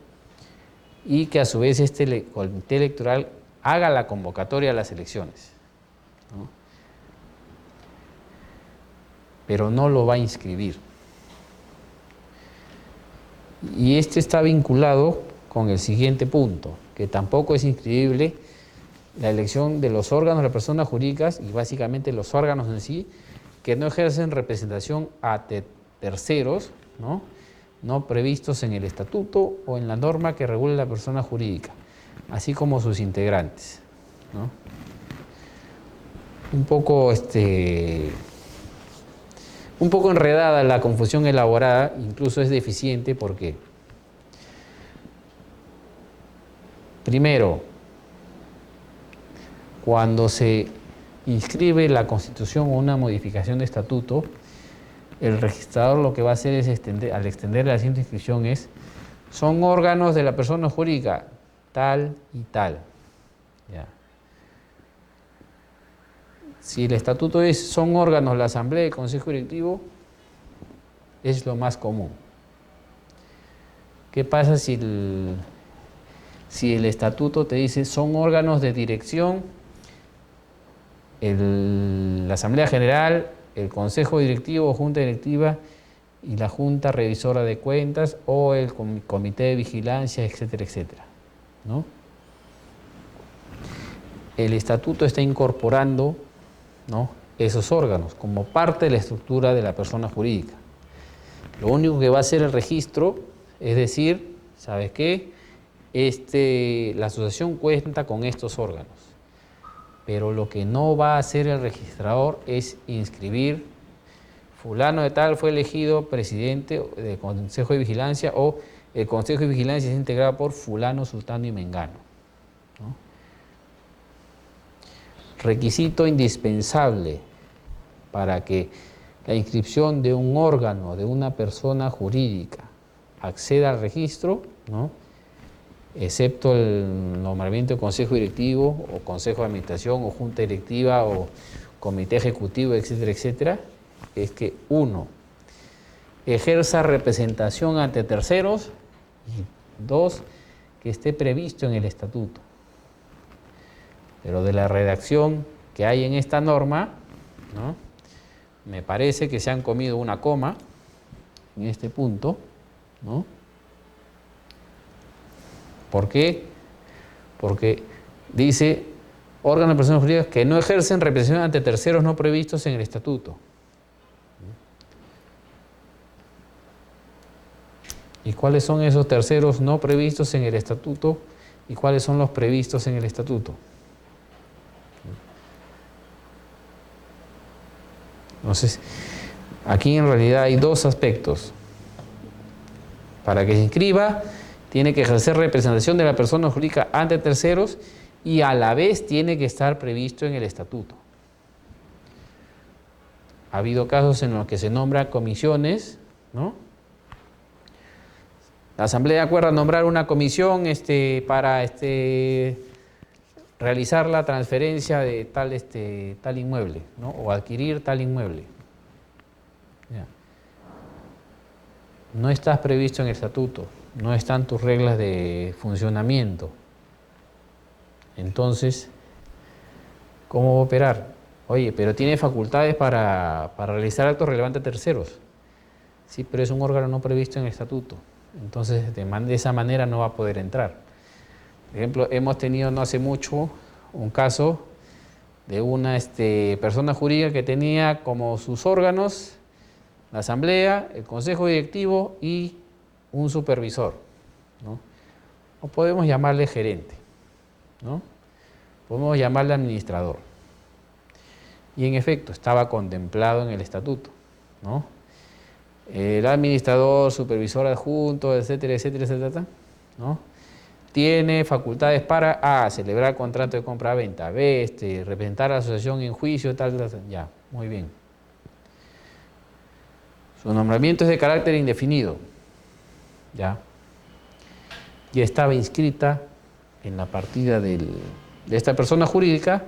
y que a su vez este comité electoral haga la convocatoria a las elecciones, ¿no?, pero no lo va a inscribir. Y está vinculado con el siguiente punto, que tampoco es inscribible la elección de los órganos de las personas jurídicas y básicamente los órganos en sí que no ejercen representación a terceros, no previstos en el estatuto o en la norma que regule la persona jurídica, así como sus integrantes, ¿no? Un poco enredada la confusión elaborada, incluso es deficiente porque, primero, cuando se inscribe la Constitución o una modificación de estatuto, el registrador lo que va a hacer es al extender la siguiente inscripción son órganos de la persona jurídica, tal y tal. Ya. Si el estatuto son órganos de la Asamblea y el Consejo Directivo, es lo más común. ¿Qué pasa si el estatuto te dice son órganos de dirección, la Asamblea General, el Consejo Directivo o Junta Directiva y la Junta Revisora de Cuentas o el Comité de Vigilancia, etcétera, etcétera, ¿no? El estatuto está incorporando, ¿no?, esos órganos como parte de la estructura de la persona jurídica. Lo único que va a hacer el registro es decir, ¿sabes qué? La asociación cuenta con estos órganos. Pero lo que no va a hacer el registrador es inscribir fulano de tal fue elegido presidente del Consejo de Vigilancia o el Consejo de Vigilancia es integrado por fulano, sultano y mengano, ¿no? Requisito indispensable para que la inscripción de un órgano de una persona jurídica acceda al registro, ¿no?, excepto el nombramiento del Consejo Directivo o Consejo de Administración o Junta Directiva o Comité Ejecutivo, etcétera, etcétera, es que uno, ejerza representación ante terceros y dos, que esté previsto en el estatuto. Pero de la redacción que hay en esta norma, ¿no?, me parece que se han comido una coma en este punto, ¿no? ¿Por qué? Porque dice órganos de personas jurídicas que no ejercen representación ante terceros no previstos en el estatuto. ¿Y cuáles son esos terceros no previstos en el estatuto? ¿Y cuáles son los previstos en el estatuto? Entonces, aquí en realidad hay dos aspectos. Para que se inscriba, tiene que ejercer representación de la persona jurídica ante terceros y a la vez tiene que estar previsto en el estatuto. Ha habido casos en los que se nombran comisiones, ¿no? La Asamblea acuerda nombrar una comisión para realizar la transferencia de tal inmueble, ¿no?, o adquirir tal inmueble. Ya. No estás previsto en el estatuto, no están tus reglas de funcionamiento. Entonces, ¿cómo va a operar? Oye, pero tiene facultades para realizar actos relevantes a terceros. Sí, pero es un órgano no previsto en el estatuto. Entonces, de esa manera no va a poder entrar. Por ejemplo, hemos tenido no hace mucho un caso de una persona jurídica que tenía como sus órganos la Asamblea, el Consejo Directivo y un supervisor, ¿no? O podemos llamarle gerente, ¿no? Podemos llamarle administrador. Y en efecto, estaba contemplado en el estatuto, ¿no? El administrador, supervisor adjunto, etcétera, etcétera, etcétera, ¿no?, tiene facultades para A, celebrar contrato de compra-venta, B, representar a la asociación en juicio, tal, ya, muy bien. Su nombramiento es de carácter indefinido, ya. Ya estaba inscrita en la partida de esta persona jurídica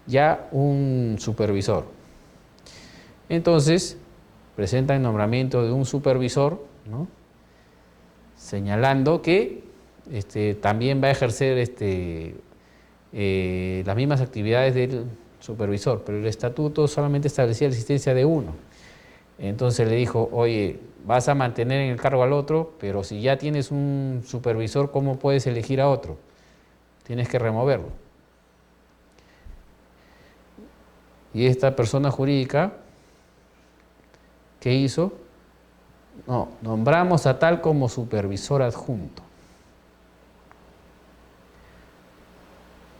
ya un supervisor. Entonces, presenta el nombramiento de un supervisor, ¿no?, señalando que también va a ejercer las mismas actividades del supervisor, pero el estatuto solamente establecía la existencia de uno. Entonces le dijo, oye, vas a mantener en el cargo al otro, pero si ya tienes un supervisor, ¿cómo puedes elegir a otro? Tienes que removerlo. Y esta persona jurídica, ¿qué hizo? No, nombramos a tal como supervisor adjunto.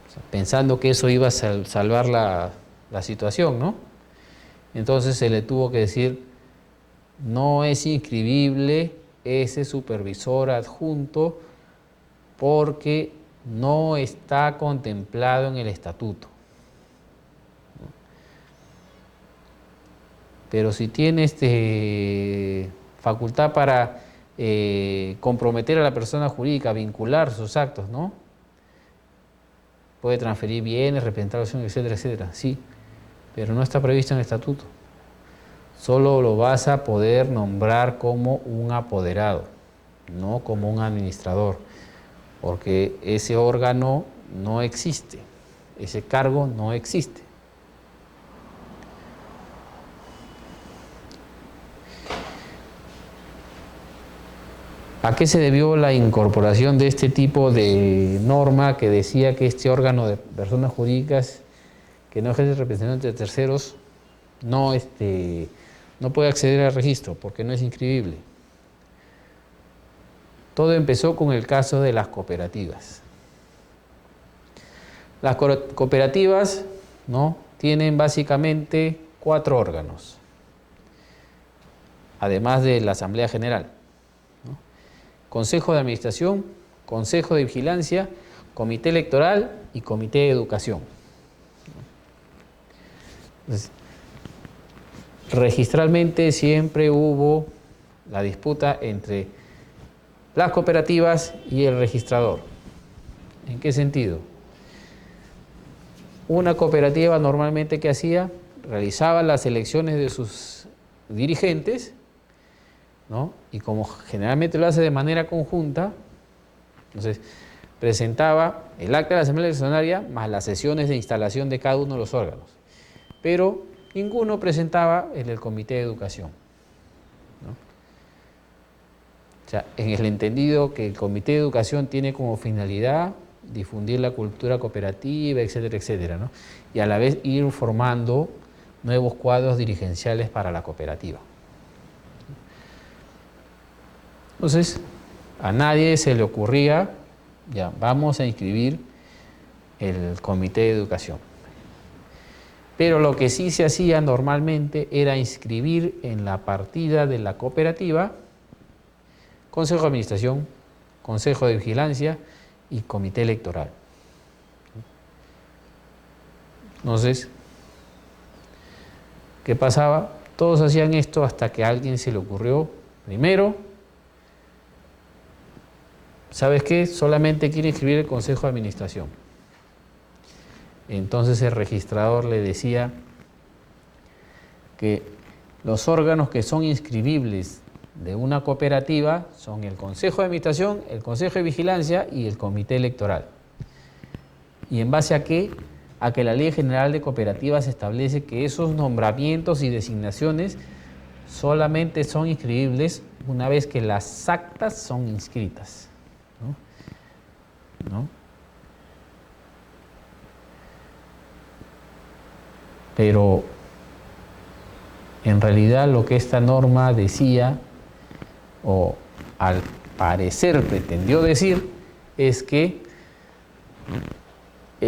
O sea, pensando que eso iba a salvar la situación, ¿no? Entonces se le tuvo que decir, no es inscribible ese supervisor adjunto porque no está contemplado en el estatuto. Pero si tiene facultad para comprometer a la persona jurídica, vincular sus actos, ¿no? Puede transferir bienes, representar la acción, etcétera, etcétera. Sí, pero no está previsto en el estatuto. Solo lo vas a poder nombrar como un apoderado, no como un administrador, porque ese órgano no existe, ese cargo no existe. ¿A qué se debió la incorporación de este tipo de norma que decía que este órgano de personas jurídicas que no ejerce representación de terceros no puede acceder al registro porque no es inscribible? Todo empezó con el caso de las cooperativas. Las cooperativas, ¿no?, tienen básicamente 4 órganos, además de la Asamblea General. Consejo de Administración, Consejo de Vigilancia, Comité Electoral y Comité de Educación. Entonces, registralmente siempre hubo la disputa entre las cooperativas y el registrador. ¿En qué sentido? Una cooperativa normalmente, ¿qué hacía? Realizaba las elecciones de sus dirigentes, ¿no? Y como generalmente lo hace de manera conjunta, entonces presentaba el acta de la Asamblea Accionaria más las sesiones de instalación de cada uno de los órganos. Pero ninguno presentaba en el Comité de Educación, ¿no? O sea, en el entendido que el Comité de Educación tiene como finalidad difundir la cultura cooperativa, etcétera, etcétera, ¿no? Y a la vez ir formando nuevos cuadros dirigenciales para la cooperativa. Entonces, a nadie se le ocurría, ya, vamos a inscribir el Comité de Educación. Pero lo que sí se hacía normalmente era inscribir en la partida de la cooperativa Consejo de Administración, Consejo de Vigilancia y Comité Electoral. Entonces, ¿qué pasaba? Todos hacían esto hasta que a alguien se le ocurrió, primero, ¿sabes qué? Solamente quiere inscribir el Consejo de Administración. Entonces el registrador le decía que los órganos que son inscribibles de una cooperativa son el Consejo de Administración, el Consejo de Vigilancia y el Comité Electoral. ¿Y en base a qué? A que la Ley General de Cooperativas establece que esos nombramientos y designaciones solamente son inscribibles una vez que las actas son inscritas, ¿no? Pero en realidad lo que esta norma decía, o al parecer pretendió decir, es que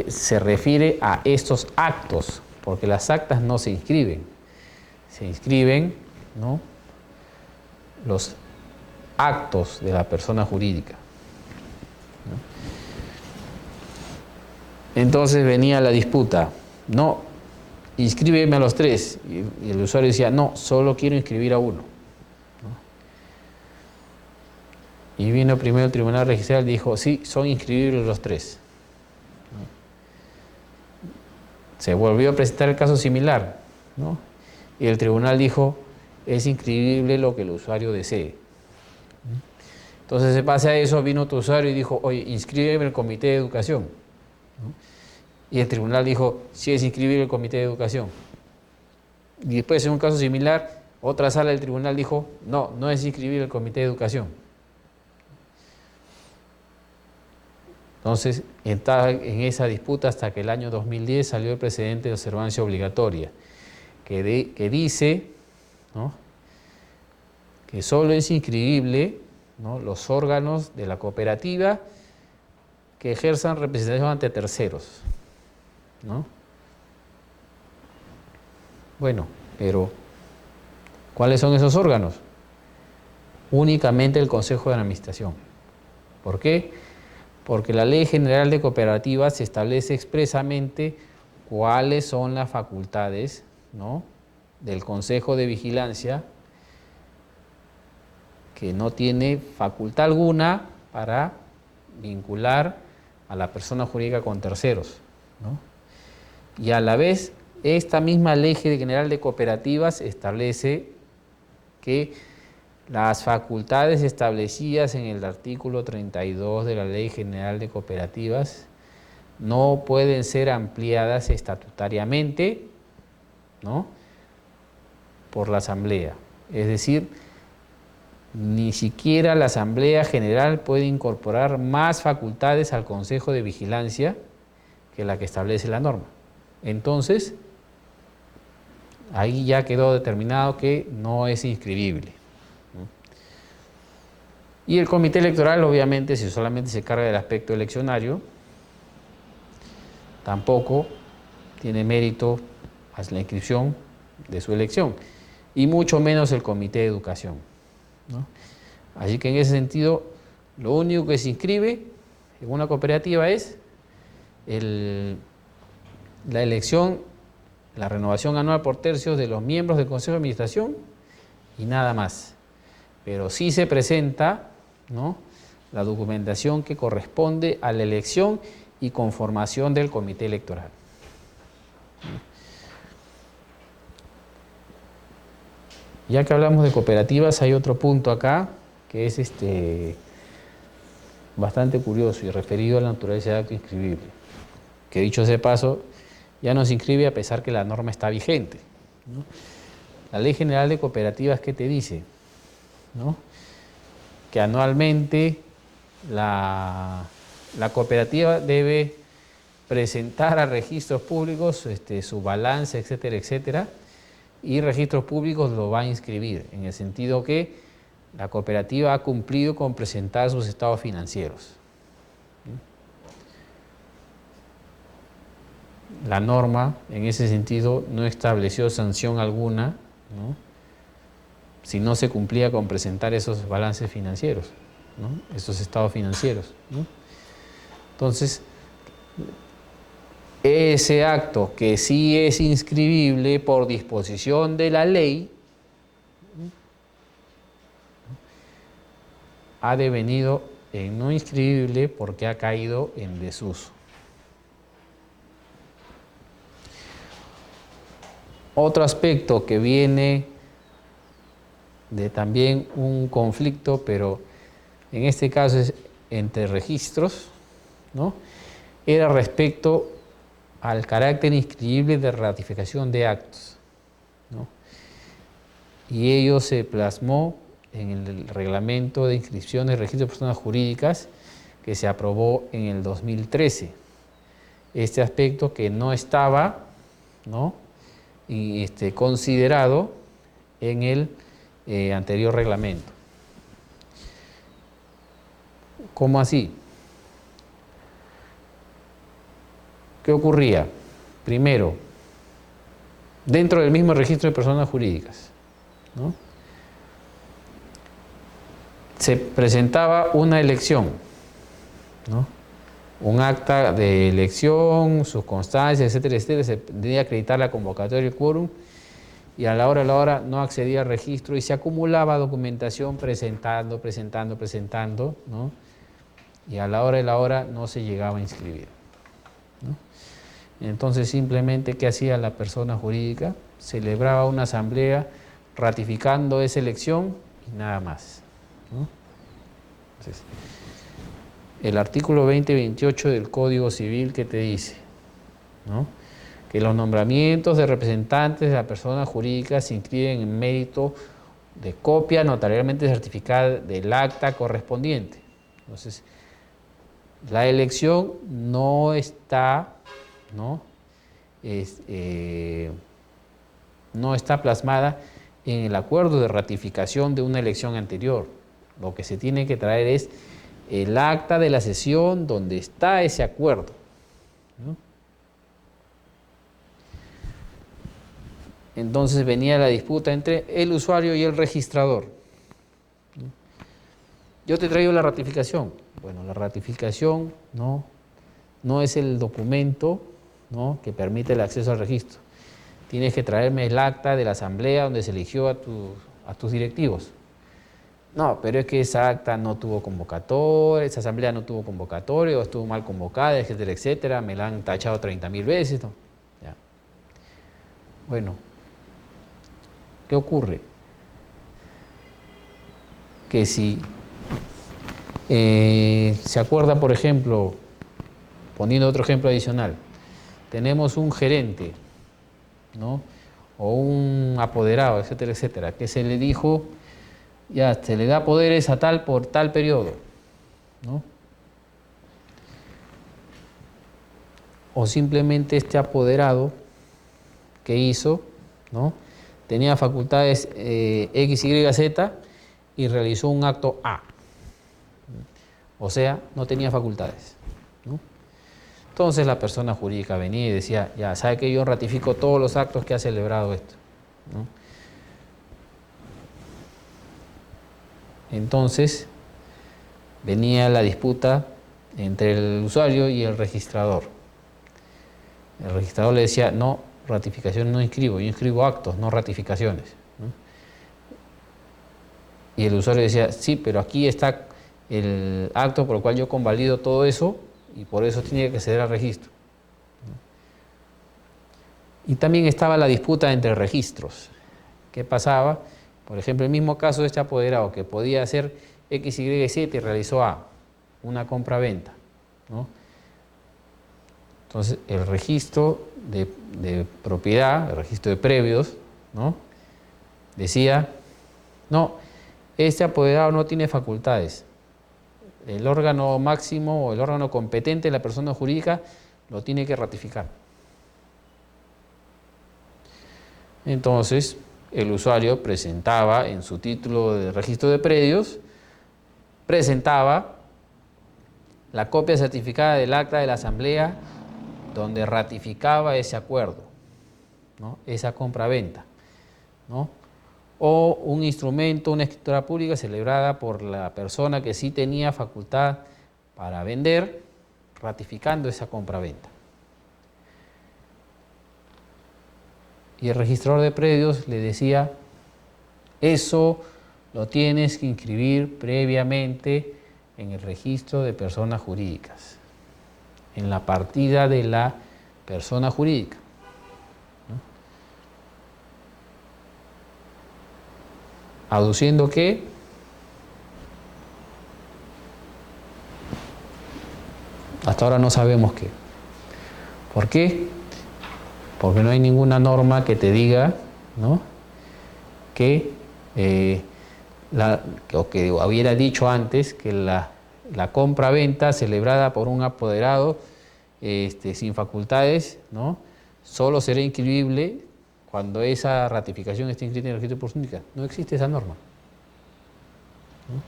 se refiere a estos actos, porque las actas no se inscriben, se inscriben, ¿no?, los actos de la persona jurídica, ¿no? Entonces venía la disputa, no, inscríbeme a los 3, y el usuario decía, no, solo quiero inscribir a uno, ¿no? Y vino primero el tribunal registral y dijo, sí, son inscribibles los 3. Se volvió a presentar el caso similar, ¿no? Y el tribunal dijo, es inscribible lo que el usuario desee. Entonces, en base a eso, vino otro usuario y dijo, oye, inscríbeme el Comité de Educación, ¿no? Y el tribunal dijo, sí, es inscribible el Comité de Educación. Y después, en un caso similar, Otra sala del tribunal dijo, no, no es inscribible el Comité de Educación. Entonces, estaba en esa disputa hasta que el año 2010 salió el precedente de observancia obligatoria, que dice, ¿no?, que solo es inscribible, ¿no?, los órganos de la cooperativa que ejerzan representación ante terceros, ¿no? Bueno, pero ¿cuáles son esos órganos? Únicamente el Consejo de Administración. ¿Por qué? Porque la Ley General de Cooperativas establece expresamente cuáles son las facultades, ¿no?, del Consejo de Vigilancia, que no tiene facultad alguna para vincular a la persona jurídica con terceros, ¿no? Y a la vez, esta misma Ley General de Cooperativas establece que las facultades establecidas en el artículo 32 de la Ley General de Cooperativas no pueden ser ampliadas estatutariamente, ¿no?, por la Asamblea. Es decir, ni siquiera la Asamblea General puede incorporar más facultades al Consejo de Vigilancia que la que establece la norma. Entonces, ahí ya quedó determinado que no es inscribible. Y el Comité Electoral, obviamente, si solamente se carga del aspecto eleccionario, tampoco tiene mérito a la inscripción de su elección, y mucho menos el Comité de Educación, ¿no? Así que en ese sentido, lo único que se inscribe en una cooperativa es la elección, la renovación anual por tercios de los miembros del Consejo de Administración y nada más. Pero sí se presenta, ¿no?, la documentación que corresponde a la elección y conformación del comité electoral. Ya que hablamos de cooperativas, hay otro punto acá que es bastante curioso y referido a la naturaleza de acto inscribible, que dicho sea de paso, ya no se inscribe a pesar que la norma está vigente, ¿no? La Ley General de Cooperativas, ¿qué te dice? ¿No? Que anualmente la cooperativa debe presentar a registros públicos su balance, etcétera, etcétera, y registros públicos lo va a inscribir, en el sentido que la cooperativa ha cumplido con presentar sus estados financieros. La norma, en ese sentido, no estableció sanción alguna, ¿no?, si no se cumplía con presentar esos balances financieros, ¿no?, esos estados financieros, ¿no? Entonces, ese acto que sí es inscribible por disposición de la ley, ha devenido en no inscribible porque ha caído en desuso. Otro aspecto que viene de también un conflicto, pero en este caso es entre registros, ¿no?, era respecto al carácter inscribible de ratificación de actos, ¿no? Y ello se plasmó en el reglamento de inscripción de registro de personas jurídicas que se aprobó en el 2013. Este aspecto que no estaba, ¿no?, y considerado en el anterior reglamento. ¿Cómo así? ¿Qué ocurría? Primero, dentro del mismo registro de personas jurídicas, ¿no?, se presentaba una elección, ¿no?, un acta de elección, sus constancias, etcétera, etcétera, se tenía que acreditar la convocatoria y el quórum, y a la hora no accedía al registro y se acumulaba documentación presentando, ¿no?, y a la hora no se llegaba a inscribir, ¿no? Entonces, simplemente, ¿qué hacía la persona jurídica? Celebraba una asamblea ratificando esa elección y nada más, ¿no? Entonces, el artículo 20 y 28 del Código Civil, ¿qué te dice? ¿No? que los nombramientos de representantes de la persona jurídica se inscriben en mérito de copia notarialmente certificada del acta correspondiente. Entonces, la elección no está, ¿no? No está plasmada en el acuerdo de ratificación de una elección anterior. Lo que se tiene que traer es el acta de la sesión donde está ese acuerdo, ¿no? Entonces venía la disputa entre el usuario y el registrador. Yo te traigo la ratificación. Bueno, la ratificación no es el documento, ¿no?, que permite el acceso al registro. Tienes que traerme el acta de la asamblea donde se eligió a tus directivos. No, pero es que esa acta no tuvo convocatoria, esa asamblea no tuvo convocatoria, o estuvo mal convocada, etcétera, etcétera, me la han tachado 30.000 veces, ¿no? Ya. Bueno, ¿qué ocurre? Que si se acuerda, por ejemplo, poniendo otro ejemplo adicional, tenemos un gerente, ¿no?, o un apoderado, etcétera, etcétera, que se le dijo, ya, se le da poderes a tal por tal periodo, ¿no? O simplemente este apoderado que hizo, ¿no?, tenía facultades X, Y, Z y realizó un acto A. O sea, no tenía facultades, ¿no? Entonces la persona jurídica venía y decía, ya, ¿sabe que yo ratifico todos los actos que ha celebrado esto?, ¿no? Entonces venía la disputa entre el usuario y el registrador. El registrador le decía, no, ratificación no inscribo, yo inscribo actos, no ratificaciones, ¿no? Y el usuario decía, sí, pero aquí está el acto por el cual yo convalido todo eso y por eso tiene que acceder al registro, ¿no? Y también estaba la disputa entre registros. ¿Qué pasaba? Por ejemplo, el mismo caso de este apoderado que podía hacer X, Y, Z y realizó A, una compra-venta, ¿no? Entonces, el registro de propiedad, el registro de previos, ¿no?, decía, no, este apoderado no tiene facultades. El órgano máximo o el órgano competente de la persona jurídica lo tiene que ratificar. Entonces, el usuario presentaba en su título de registro de predios, presentaba la copia certificada del acta de la asamblea donde ratificaba ese acuerdo, ¿no?, esa compra-venta, ¿no?, o un instrumento, una escritura pública celebrada por la persona que sí tenía facultad para vender, ratificando esa compra-venta. Y el registrador de predios le decía, eso lo tienes que inscribir previamente en el registro de personas jurídicas, en la partida de la persona jurídica, ¿no?, aduciendo que hasta ahora no sabemos qué. ¿Por qué? Porque no hay ninguna norma que te diga, ¿no?, que o que hubiera dicho antes que la compra-venta celebrada por un apoderado sin facultades, ¿no?, solo será inscribible cuando esa ratificación esté inscrita en el registro de personas jurídicas. No existe esa norma, ¿no?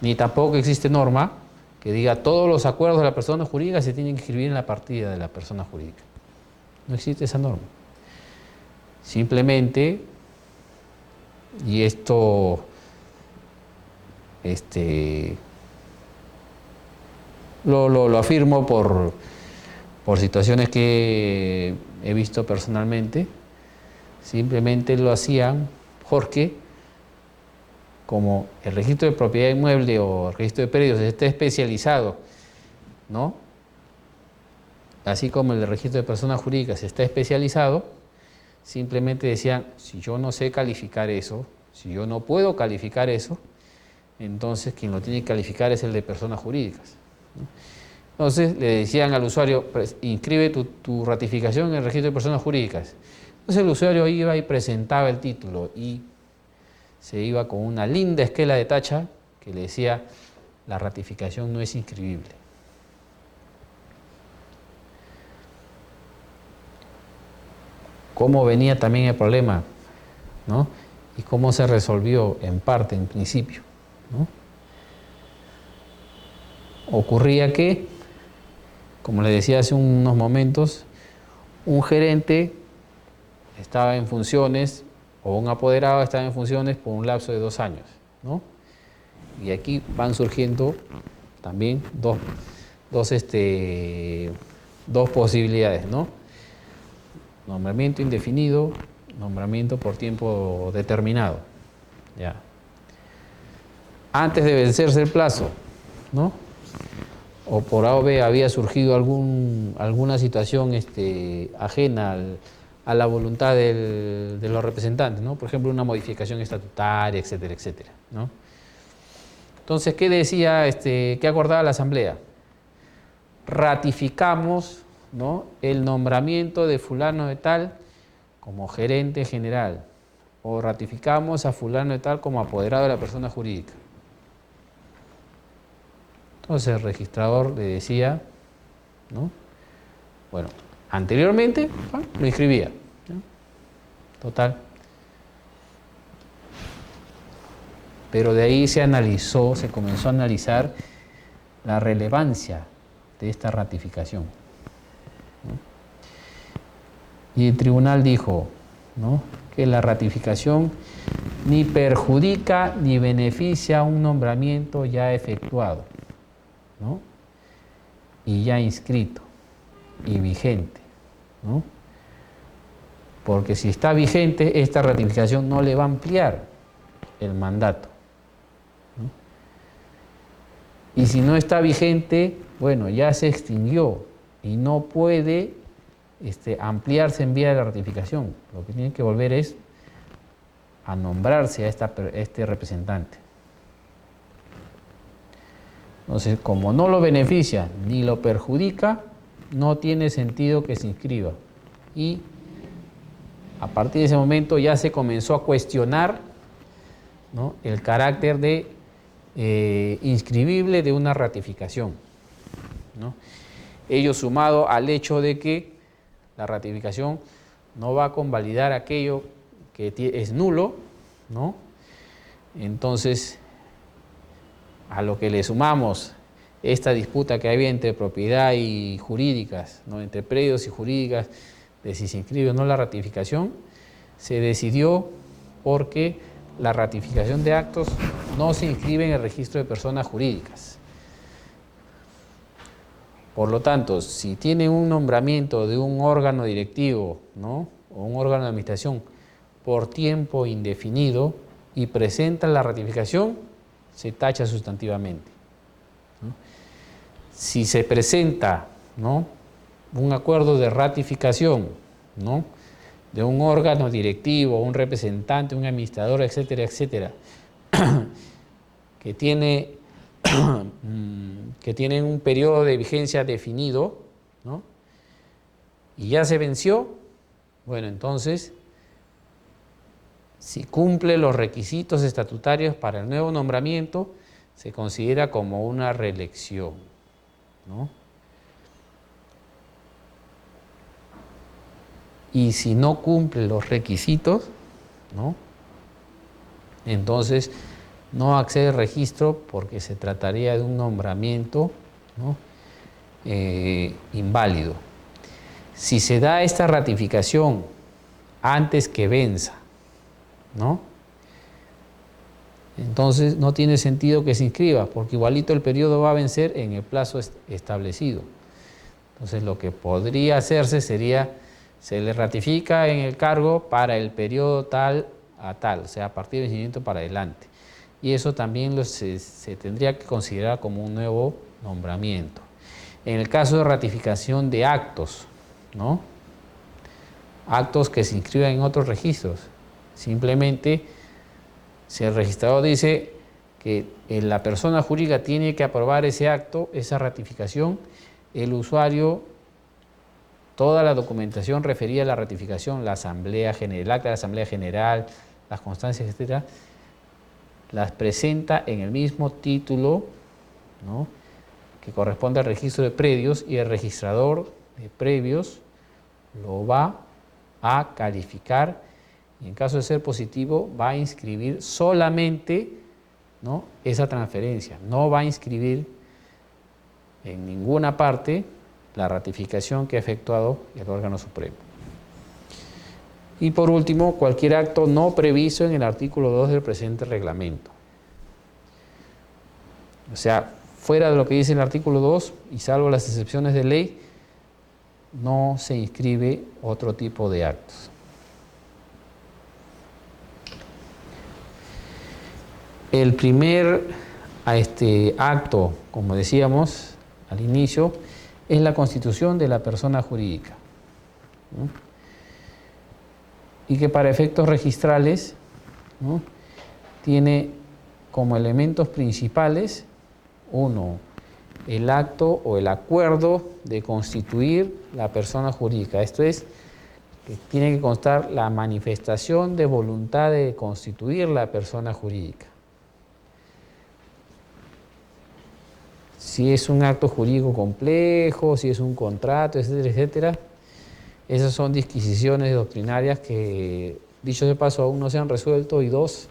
Ni tampoco existe norma que diga todos los acuerdos de la persona jurídica se tienen que inscribir en la partida de la persona jurídica. No existe esa norma. Simplemente, y esto lo afirmo por situaciones que he visto personalmente, simplemente lo hacían porque como el registro de propiedad inmueble o el registro de predios está especializado, ¿no?, así como el registro de personas jurídicas está especializado, simplemente decían, si yo no sé calificar eso, si yo no puedo calificar eso, entonces quien lo tiene que calificar es el de personas jurídicas, ¿no? Entonces le decían al usuario, inscribe tu ratificación en el registro de personas jurídicas. Entonces el usuario iba y presentaba el título y se iba con una linda esquela de tacha que le decía, la ratificación no es inscribible. ¿Cómo venía también el problema, ¿no? Y cómo se resolvió en parte, en principio, ¿no? Ocurría que, como les decía hace unos momentos, un gerente estaba en funciones o un apoderado estaba en funciones por un lapso de 2 años, ¿no? Y aquí van surgiendo también dos posibilidades, ¿no? Nombramiento indefinido, nombramiento por tiempo determinado. Ya. Antes de vencerse el plazo, ¿no? O por A o B había surgido alguna situación ajena a la voluntad de los representantes, ¿no? Por ejemplo, una modificación estatutaria, etcétera, etcétera, ¿no? Entonces, ¿qué decía, qué acordaba la Asamblea? Ratificamos, ¿no?, el nombramiento de fulano de tal como gerente general, o ratificamos a fulano de tal como apoderado de la persona jurídica. Entonces el registrador le decía, ¿no? Bueno, anteriormente lo inscribía, ¿no? Total. Pero de ahí se comenzó a analizar la relevancia de esta ratificación, ¿no? Y el tribunal dijo, ¿no?, que la ratificación ni perjudica ni beneficia un nombramiento ya efectuado, ¿no?, y ya inscrito y vigente, ¿no? Porque si está vigente, esta ratificación no le va a ampliar el mandato, ¿no? Y si no está vigente, bueno, ya se extinguió y no puede ampliarse en vía de la ratificación. Lo que tiene que volver es a nombrarse a este representante. Entonces, como no lo beneficia ni lo perjudica, no tiene sentido que se inscriba. Y a partir de ese momento ya se comenzó a cuestionar, ¿no?, el carácter de inscribible de una ratificación, ¿no? Ello sumado al hecho de que la ratificación no va a convalidar aquello que es nulo, ¿no? Entonces, a lo que le sumamos esta disputa que había entre propiedad y jurídicas, ¿no?, entre predios y jurídicas, de si se inscribe o no la ratificación, se decidió porque la ratificación de actos no se inscribe en el registro de personas jurídicas. Por lo tanto, si tiene un nombramiento de un órgano directivo, ¿no?, o un órgano de administración por tiempo indefinido y presenta la ratificación, se tacha sustantivamente, ¿no? Si se presenta, ¿no?, un acuerdo de ratificación, ¿no?, de un órgano directivo, un representante, un administrador, etcétera, etcétera, que tienen un periodo de vigencia definido, ¿no?, y ya se venció, bueno, entonces, si cumple los requisitos estatutarios para el nuevo nombramiento, se considera como una reelección, ¿no? Y si no cumple los requisitos, ¿no?, entonces no accede al registro porque se trataría de un nombramiento, ¿no?, inválido. Si se da esta ratificación antes que venza, ¿no?, entonces no tiene sentido que se inscriba, porque igualito el periodo va a vencer en el plazo establecido. Entonces lo que podría hacerse sería, se le ratifica en el cargo para el periodo tal a tal, o sea, a partir del vencimiento para adelante. Y eso también se tendría que considerar como un nuevo nombramiento. En el caso de ratificación de actos, ¿no?, actos que se inscriban en otros registros, simplemente si el registrador dice, que la persona jurídica tiene que aprobar ese acto, esa ratificación, el usuario, toda la documentación referida a la ratificación, la asamblea general, el acta de la asamblea general, las constancias, etcétera, las presenta en el mismo título, ¿no?, que corresponde al registro de predios, y el registrador de previos lo va a calificar y en caso de ser positivo va a inscribir solamente, ¿no?, esa transferencia. No va a inscribir en ninguna parte la ratificación que ha efectuado el órgano supremo. Y por último, cualquier acto no previsto en el artículo 2 del presente reglamento. O sea, fuera de lo que dice el artículo 2 y salvo las excepciones de ley, no se inscribe otro tipo de actos. El primer acto, como decíamos al inicio, es la constitución de la persona jurídica, ¿no?, y que para efectos registrales, ¿no?, tiene como elementos principales, uno, el acto o el acuerdo de constituir la persona jurídica. Esto es, que tiene que constar la manifestación de voluntad de constituir la persona jurídica. Si es un acto jurídico complejo, si es un contrato, etcétera, etcétera, esas son disquisiciones doctrinarias que, dicho de paso, aún no se han resuelto, y dos,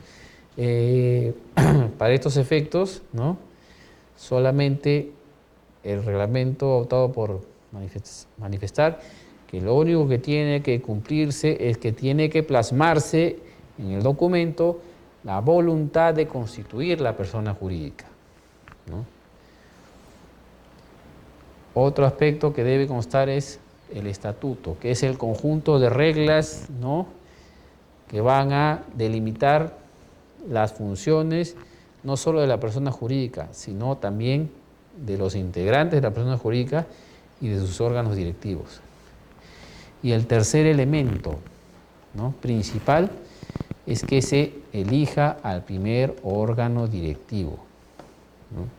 para estos efectos, ¿no?, solamente el reglamento ha optado por manifestar que lo único que tiene que cumplirse es que tiene que plasmarse en el documento la voluntad de constituir la persona jurídica, ¿no? Otro aspecto que debe constar es el estatuto, que es el conjunto de reglas, ¿no?, que van a delimitar las funciones no solo de la persona jurídica, sino también de los integrantes de la persona jurídica y de sus órganos directivos. Y el tercer elemento, ¿no?, principal es que se elija al primer órgano directivo, ¿no?,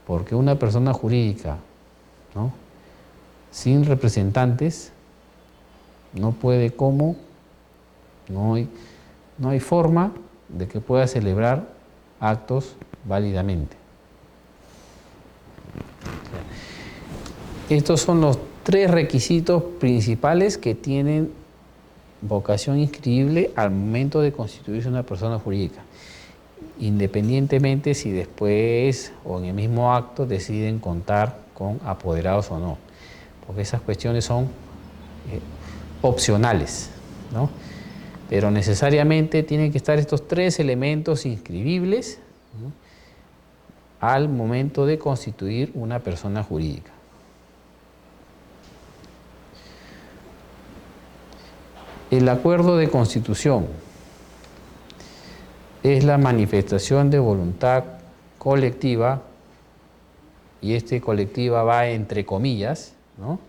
porque una persona jurídica, ¿no?, sin representantes no puede no hay forma de que pueda celebrar actos válidamente. Estos son los tres requisitos principales que tienen vocación inscribible al momento de constituirse una persona jurídica, independientemente si después o en el mismo acto deciden contar con apoderados o no, porque esas cuestiones son opcionales, ¿no? Pero necesariamente tienen que estar estos tres elementos inscribibles, ¿no?, al momento de constituir una persona jurídica. El acuerdo de constitución es la manifestación de voluntad colectiva, y colectiva va entre comillas, ¿no?,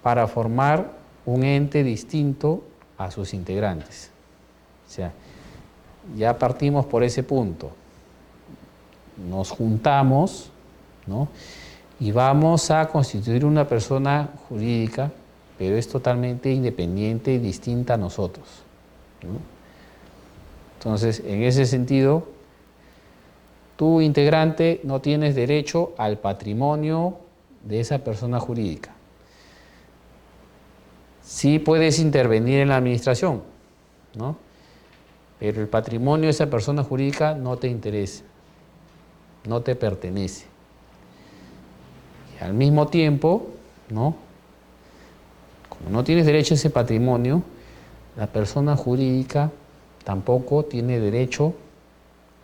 para formar un ente distinto a sus integrantes. O sea, ya partimos por ese punto. Nos juntamos, ¿no?, y vamos a constituir una persona jurídica, pero es totalmente independiente y distinta a nosotros, ¿no? Entonces, en ese sentido, tú, integrante, no tienes derecho al patrimonio de esa persona jurídica. Sí puedes intervenir en la administración, ¿no?, pero el patrimonio de esa persona jurídica no te interesa, no te pertenece. Y al mismo tiempo, ¿no?, como no tienes derecho a ese patrimonio, la persona jurídica tampoco tiene derecho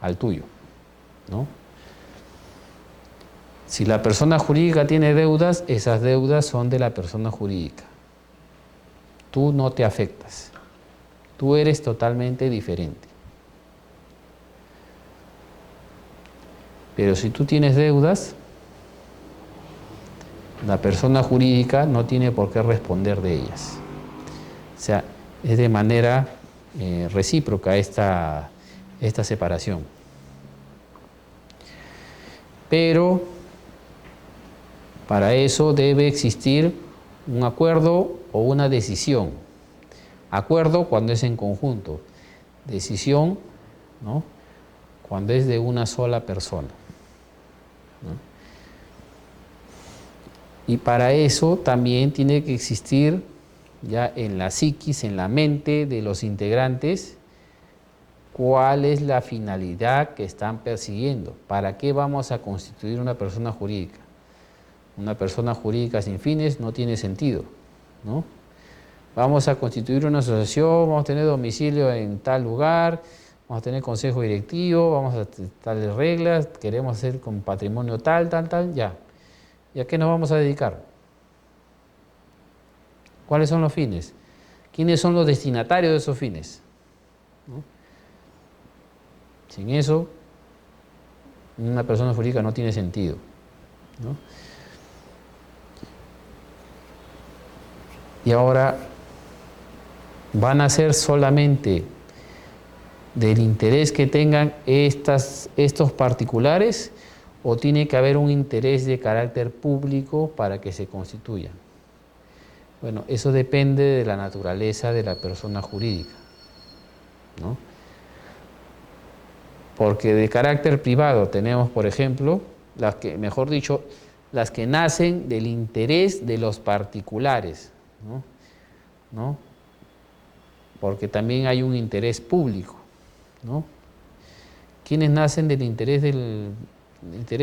al tuyo, ¿no? Si la persona jurídica tiene deudas, esas deudas son de la persona jurídica. Tú no te afectas. Tú eres totalmente diferente. Pero si tú tienes deudas, la persona jurídica no tiene por qué responder de ellas. O sea, es de manera recíproca esta separación. Pero para eso debe existir un acuerdo o una decisión. Acuerdo cuando es en conjunto, decisión, ¿no?, cuando es de una sola persona, ¿no? Y para eso también tiene que existir ya en la psiquis, en la mente de los integrantes, cuál es la finalidad que están persiguiendo. ¿Para qué vamos a constituir una persona jurídica? Una persona jurídica sin fines no tiene sentido, ¿no? Vamos a constituir una asociación, vamos a tener domicilio en tal lugar, vamos a tener consejo directivo, vamos a tales reglas, queremos hacer con patrimonio tal, ya. ¿Y a qué nos vamos a dedicar? ¿Cuáles son los fines? ¿Quiénes son los destinatarios de esos fines? ¿No? Sin eso, una persona jurídica no tiene sentido, ¿no? Y ahora, ¿van a ser solamente del interés que tengan estos particulares o tiene que haber un interés de carácter público para que se constituyan? Bueno, eso depende de la naturaleza de la persona jurídica, ¿no? Porque de carácter privado tenemos, por ejemplo, las que nacen del interés de los particulares, ¿no? Porque también hay un interés público, ¿no? ¿Quiénes nacen del interés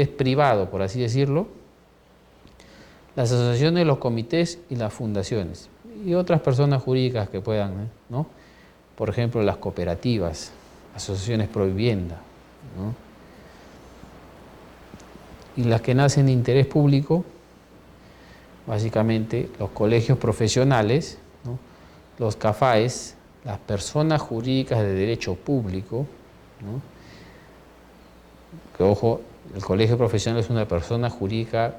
privado, por así decirlo? Las asociaciones, los comités y las fundaciones y otras personas jurídicas que puedan, ¿no? Por ejemplo, las cooperativas, asociaciones pro vivienda, ¿no? Y las que nacen de interés público, básicamente los colegios profesionales, ¿no?, los CAFAES, las personas jurídicas de derecho público, ¿no? Que ojo, el colegio profesional es una persona jurídica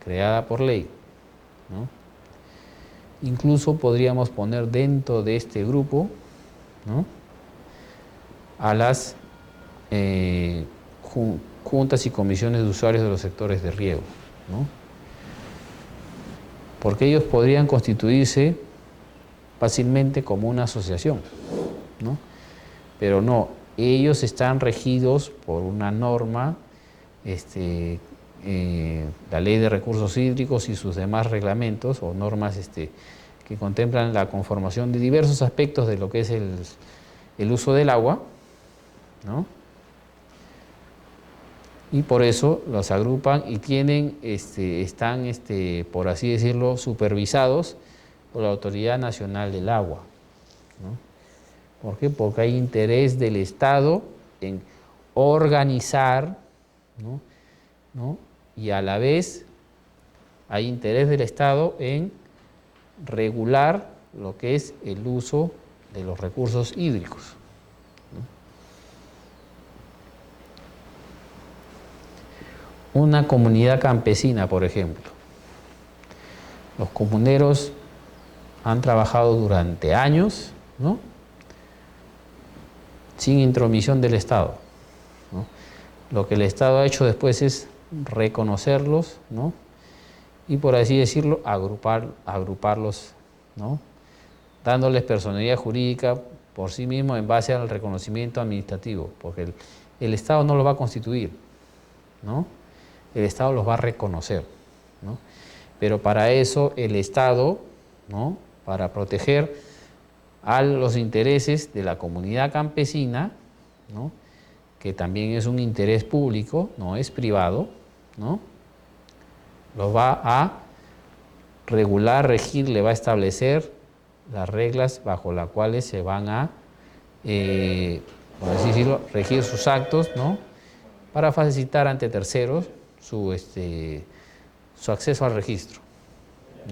creada por ley, ¿no? Incluso podríamos poner dentro de este grupo, ¿no?, a las juntas y comisiones de usuarios de los sectores de riego, ¿no? Porque ellos podrían constituirse fácilmente como una asociación, ¿no? Pero no, ellos están regidos por una norma, la Ley de Recursos Hídricos y sus demás reglamentos o normas que contemplan la conformación de diversos aspectos de lo que es el uso del agua, ¿no? Y por eso los agrupan y están, por así decirlo, supervisados por la Autoridad Nacional del Agua, ¿no? ¿Por qué? Porque hay interés del Estado en organizar, ¿no? Y a la vez hay interés del Estado en regular lo que es el uso de los recursos hídricos, ¿no? Una comunidad campesina, por ejemplo. Los comuneros han trabajado durante años, ¿no?, sin intromisión del Estado, ¿no? Lo que el Estado ha hecho después es reconocerlos, ¿no?, y por así decirlo, agruparlos, ¿no?, dándoles personalidad jurídica por sí mismo en base al reconocimiento administrativo, porque el Estado no lo va a constituir, ¿no? El Estado los va a reconocer, ¿no? Pero para eso el Estado, ¿no?, para proteger a los intereses de la comunidad campesina, ¿no?, que también es un interés público, no es privado, ¿no?, lo va a regular, regir, le va a establecer las reglas bajo las cuales se van a, por así decirlo, regir sus actos, ¿no?, para facilitar ante terceros su acceso al registro,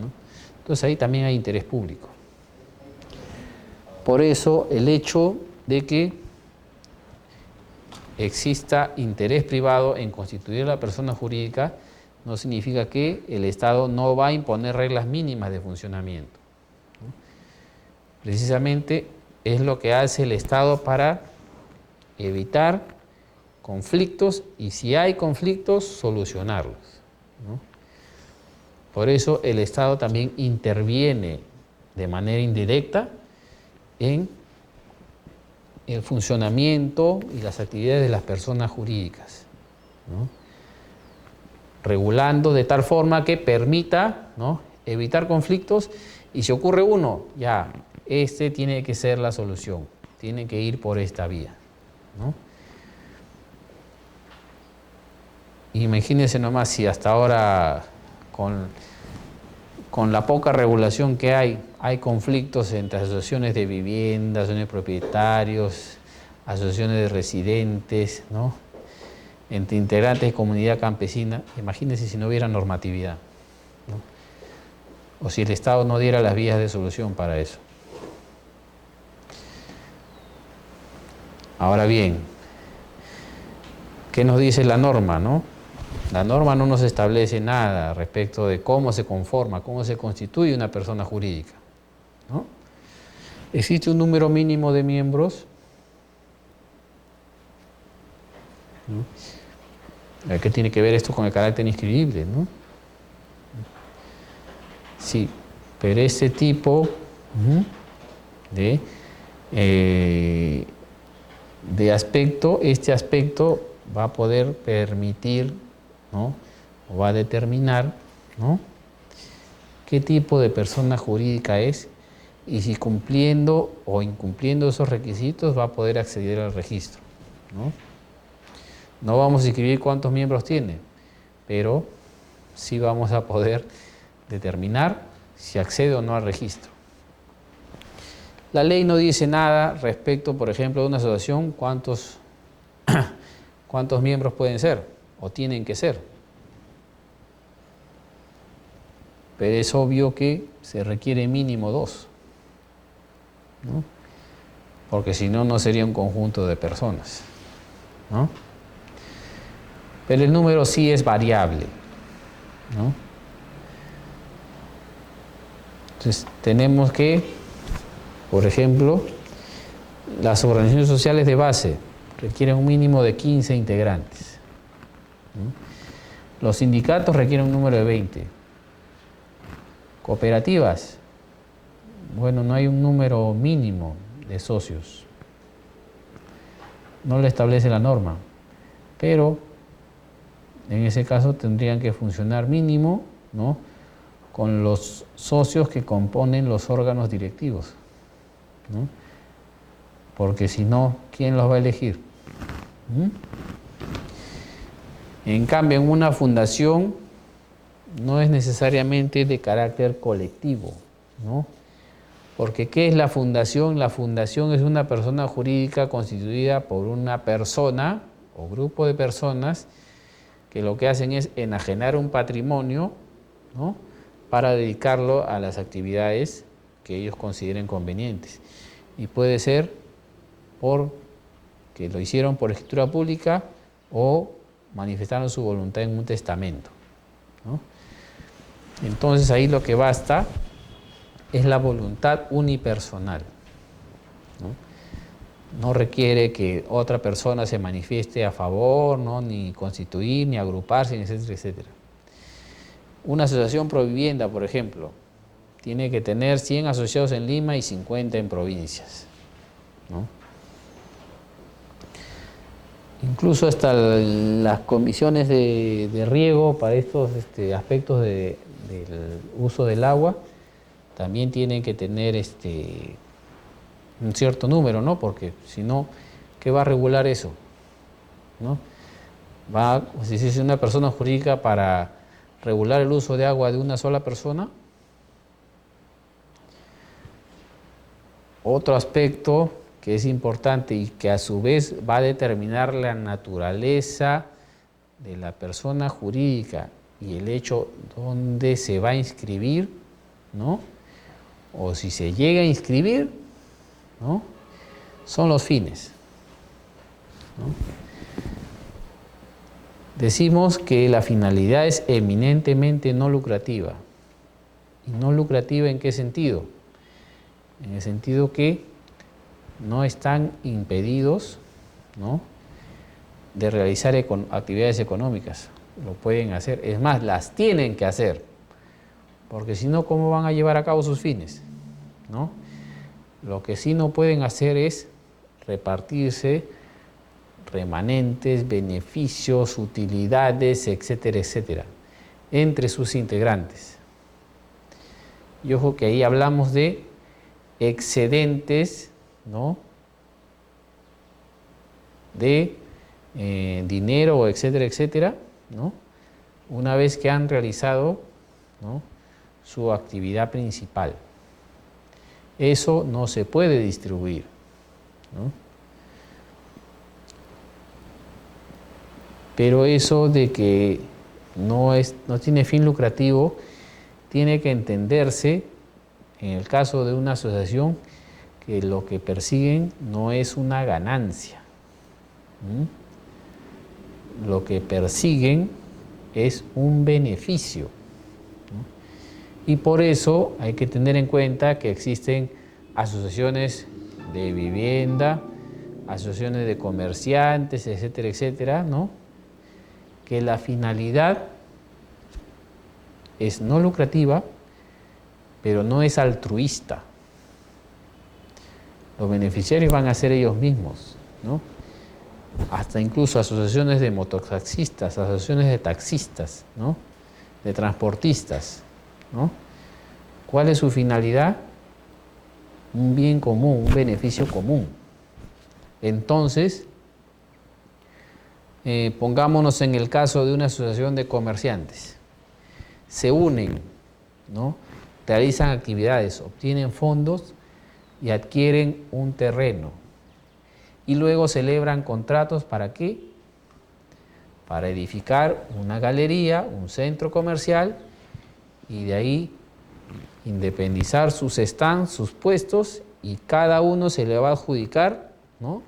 ¿no? Entonces ahí también hay interés público. Por eso el hecho de que exista interés privado en constituir la persona jurídica no significa que el Estado no va a imponer reglas mínimas de funcionamiento, ¿no? Precisamente es lo que hace el Estado para evitar conflictos y si hay conflictos, solucionarlos, ¿no? Por eso el Estado también interviene de manera indirecta en el funcionamiento y las actividades de las personas jurídicas, ¿no? Regulando de tal forma que permita, ¿no?, evitar conflictos y si ocurre uno, ya, este tiene que ser la solución, tiene que ir por esta vía, ¿no? Imagínense nomás si hasta ahora con la poca regulación que hay conflictos entre asociaciones de viviendas, asociaciones de propietarios, asociaciones de residentes, ¿no?, entre integrantes de comunidad campesina. Imagínense si no hubiera normatividad, ¿no? O si el Estado no diera las vías de solución para eso. Ahora bien, ¿qué nos dice la norma, no? La norma no nos establece nada respecto de cómo se conforma, cómo se constituye una persona jurídica, ¿no? ¿Existe un número mínimo de miembros? ¿No? ¿Qué tiene que ver esto con el carácter inscribible, no? Sí, pero este tipo de aspecto, este aspecto va a poder permitir, ¿no?, o va a determinar, ¿no?, qué tipo de persona jurídica es y si cumpliendo o incumpliendo esos requisitos va a poder acceder al registro, ¿no? No vamos a escribir cuántos miembros tiene, pero sí vamos a poder determinar si accede o no al registro. La ley no dice nada respecto, por ejemplo, de una asociación, cuántos miembros pueden ser o tienen que ser. Pero es obvio que se requiere mínimo 2, ¿no? Porque si no, no sería un conjunto de personas, ¿no? Pero el número sí es variable, ¿no? Entonces, tenemos que, por ejemplo, las organizaciones sociales de base requieren un mínimo de 15 integrantes, ¿no? Los sindicatos requieren un número de 20. Cooperativas, bueno, no hay un número mínimo de socios. No lo establece la norma, pero en ese caso tendrían que funcionar mínimo, ¿no?, con los socios que componen los órganos directivos, ¿no? Porque si no, ¿quién los va a elegir? En cambio, en una fundación no es necesariamente de carácter colectivo, ¿no? Porque ¿qué es la fundación? La fundación es una persona jurídica constituida por una persona o grupo de personas que lo que hacen es enajenar un patrimonio, ¿no?, para dedicarlo a las actividades que ellos consideren convenientes. Y puede ser que lo hicieron por escritura pública o manifestaron su voluntad en un testamento, ¿no? Entonces ahí lo que basta es la voluntad unipersonal, ¿no? No requiere que otra persona se manifieste a favor, ¿no?, ni constituir, ni agruparse, etcétera, etcétera. Una asociación provivienda, por ejemplo, tiene que tener 100 asociados en Lima y 50 en provincias, ¿no? Incluso hasta las comisiones de riego para estos aspectos del uso del agua también tienen que tener un cierto número, ¿no? Porque si no, ¿qué va a regular eso, ¿no? Si es una persona jurídica para regular el uso de agua de una sola persona. Otro aspecto que es importante y que a su vez va a determinar la naturaleza de la persona jurídica y el hecho donde se va a inscribir, ¿no?, o si se llega a inscribir, ¿no?, son los fines, ¿no? Decimos que la finalidad es eminentemente no lucrativa. ¿Y no lucrativa en qué sentido? En el sentido que no están impedidos, ¿no?, de realizar actividades económicas. Lo pueden hacer, es más, las tienen que hacer, porque si no, ¿cómo van a llevar a cabo sus fines?, ¿no? Lo que sí no pueden hacer es repartirse remanentes, beneficios, utilidades, etcétera, etcétera, entre sus integrantes. Y ojo que ahí hablamos de excedentes, ¿no?, de dinero, etcétera, etcétera, ¿no?, una vez que han realizado, ¿no?, su actividad principal. Eso no se puede distribuir, ¿no? Pero eso de que no tiene fin lucrativo, tiene que entenderse, en el caso de una asociación, que lo que persiguen no es una ganancia. Lo que persiguen es un beneficio, ¿no? Y por eso hay que tener en cuenta que existen asociaciones de vivienda, asociaciones de comerciantes, etcétera, etcétera, ¿no?, que la finalidad es no lucrativa, pero no es altruista. Los beneficiarios van a ser ellos mismos, ¿no? Hasta incluso asociaciones de mototaxistas, asociaciones de taxistas, ¿no?, de transportistas, ¿no? ¿Cuál es su finalidad? Un bien común, un beneficio común. Entonces, pongámonos en el caso de una asociación de comerciantes. Se unen, ¿no?, realizan actividades, obtienen fondos y adquieren un terreno. Y luego celebran contratos, ¿para qué? Para edificar una galería, un centro comercial, y de ahí independizar sus stands, sus puestos, y cada uno se le va a adjudicar, ¿no?,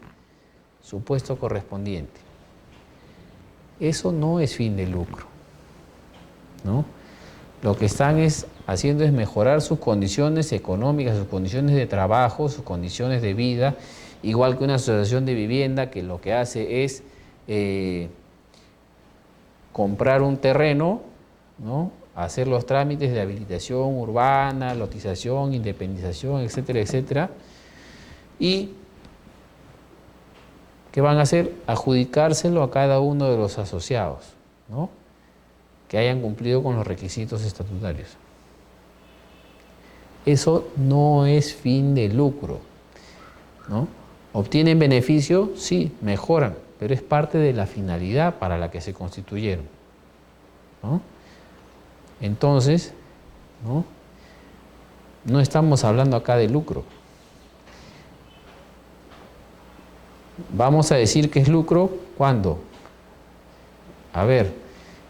su puesto correspondiente. Eso no es fin de lucro, ¿no? Lo que están haciendo es mejorar sus condiciones económicas, sus condiciones de trabajo, sus condiciones de vida, igual que una asociación de vivienda que lo que hace es comprar un terreno, ¿no?, hacer los trámites de habilitación urbana, lotización, independización, etcétera, etcétera. ¿Y qué van a hacer? Adjudicárselo a cada uno de los asociados, ¿no?, que hayan cumplido con los requisitos estatutarios. Eso no es fin de lucro, ¿no? ¿Obtienen beneficio? Sí, mejoran, pero es parte de la finalidad para la que se constituyeron, ¿no? Entonces, no estamos hablando acá de lucro. Vamos a decir que es lucro ¿cuándo? A ver,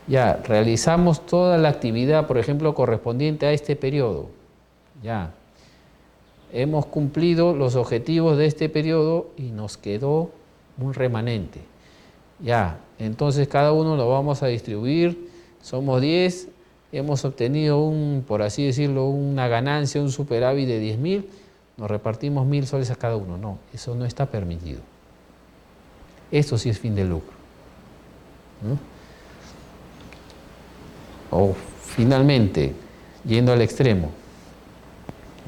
ya realizamos toda la actividad, por ejemplo, correspondiente a este periodo. Ya hemos cumplido los objetivos de este periodo y nos quedó un remanente. Ya, entonces cada uno lo vamos a distribuir, somos 10, hemos obtenido por así decirlo, una ganancia, un superávit de 10.000, nos repartimos 1.000 soles a cada uno. No, eso no está permitido. Esto sí es fin de lucro, ¿no? O finalmente, yendo al extremo,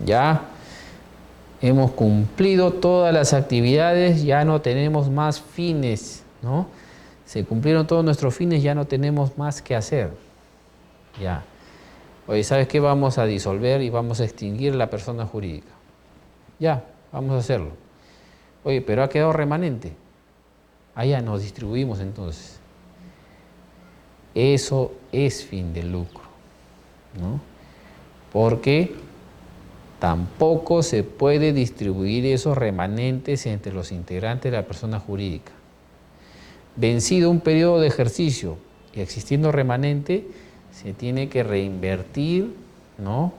ya hemos cumplido todas las actividades, ya no tenemos más fines, ¿no? Se cumplieron todos nuestros fines, ya no tenemos más que hacer. Ya. Oye, ¿sabes qué? Vamos a disolver y vamos a extinguir la persona jurídica. Ya, vamos a hacerlo. Oye, pero ha quedado remanente. Allá nos distribuimos entonces. Eso es fin de lucro, ¿no? Porque tampoco se puede distribuir esos remanentes entre los integrantes de la persona jurídica. Vencido un periodo de ejercicio y existiendo remanente, se tiene que reinvertir, ¿no?,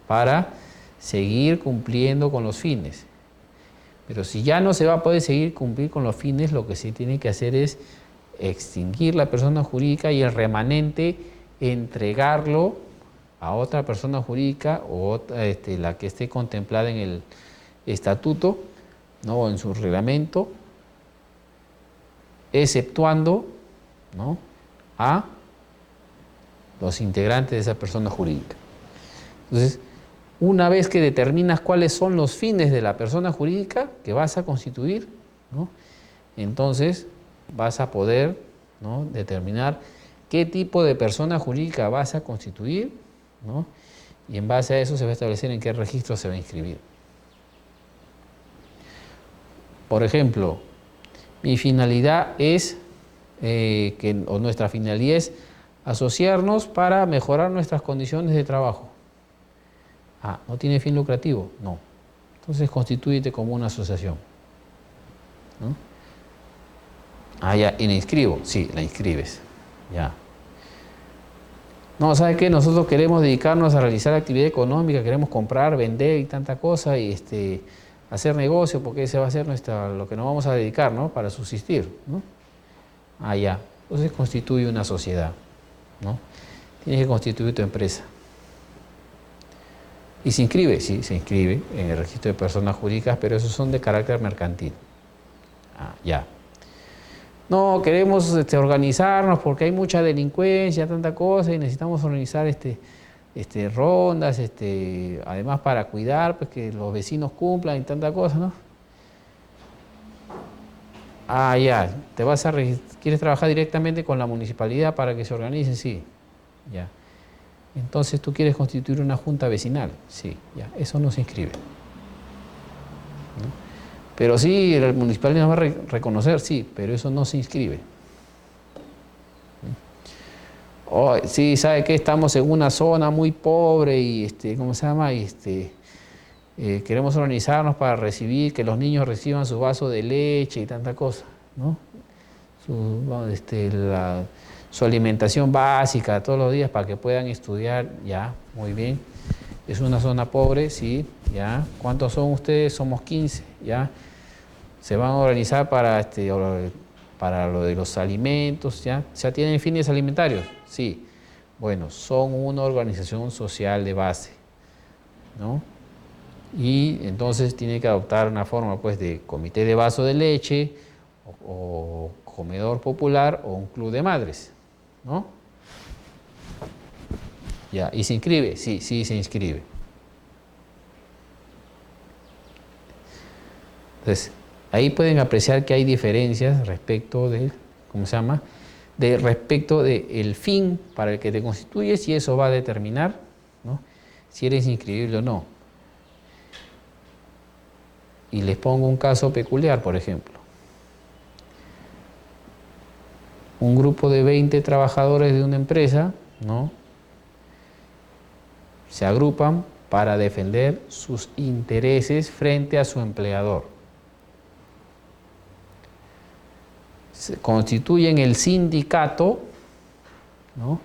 para seguir cumpliendo con los fines. Pero si ya no se va a poder seguir cumplir con los fines, lo que se tiene que hacer es extinguir la persona jurídica y el remanente entregarlo a otra persona jurídica o la que esté contemplada en el estatuto ¿no? En su reglamento, exceptuando, ¿no?, a los integrantes de esa persona jurídica. Entonces, una vez que determinas cuáles son los fines de la persona jurídica que vas a constituir, ¿no?, entonces vas a poder, ¿no?, determinar qué tipo de persona jurídica vas a constituir, ¿no?, y en base a eso se va a establecer en qué registro se va a inscribir. Por ejemplo, mi finalidad es, o nuestra finalidad es asociarnos para mejorar nuestras condiciones de trabajo. Ah, ¿no tiene fin lucrativo? No. Entonces constitúyete como una asociación, ¿no? Ah, ya, ¿y la inscribo? Sí, la inscribes. Ya. No, ¿sabe qué? Nosotros queremos dedicarnos a realizar actividad económica, queremos comprar, vender y tanta cosa, y hacer negocio, porque ese va a ser lo que nos vamos a dedicar, ¿no?, para subsistir, ¿no? Ah, ya. Entonces constituye una sociedad, ¿no? Tienes que constituir tu empresa. ¿Y se inscribe? Sí, se inscribe en el registro de personas jurídicas, pero esos son de carácter mercantil. Ah, ya. No, queremos organizarnos porque hay mucha delincuencia, tanta cosa, y necesitamos organizar rondas, además para cuidar, pues, que los vecinos cumplan y tanta cosa, ¿no? Ah, ya. ¿Quieres trabajar directamente con la municipalidad para que se organicen? Sí. Ya. Entonces, ¿tú quieres constituir una junta vecinal? Sí, ya, eso no se inscribe, ¿no? Pero sí, el municipal nos va a reconocer, sí, pero eso no se inscribe. Oh, sí, ¿sabe qué? Estamos en una zona muy pobre y, ¿cómo se llama? Queremos organizarnos para recibir, que los niños reciban su vaso de leche y tanta cosa, ¿no? Su alimentación básica todos los días para que puedan estudiar, ya, muy bien. Es una zona pobre, sí, ya. ¿Cuántos son ustedes? Somos 15, ya. Se van a organizar para lo de los alimentos, ya. ¿Ya tienen fines alimentarios? Sí. Bueno, son una organización social de base, ¿no? Y entonces tiene que adoptar una forma, pues, de comité de vaso de leche, o comedor popular, o un club de madres, ¿no? Ya, ¿y se inscribe? Sí, sí se inscribe. Entonces, ahí pueden apreciar que hay diferencias respecto de, ¿cómo se llama?, respecto del fin para el que te constituyes, y eso va a determinar, ¿no?, si eres inscribible o no. Y les pongo un caso peculiar, por ejemplo. Un grupo de 20 trabajadores de una empresa, ¿no?, se agrupan para defender sus intereses frente a su empleador. Se constituyen el sindicato, ¿no?,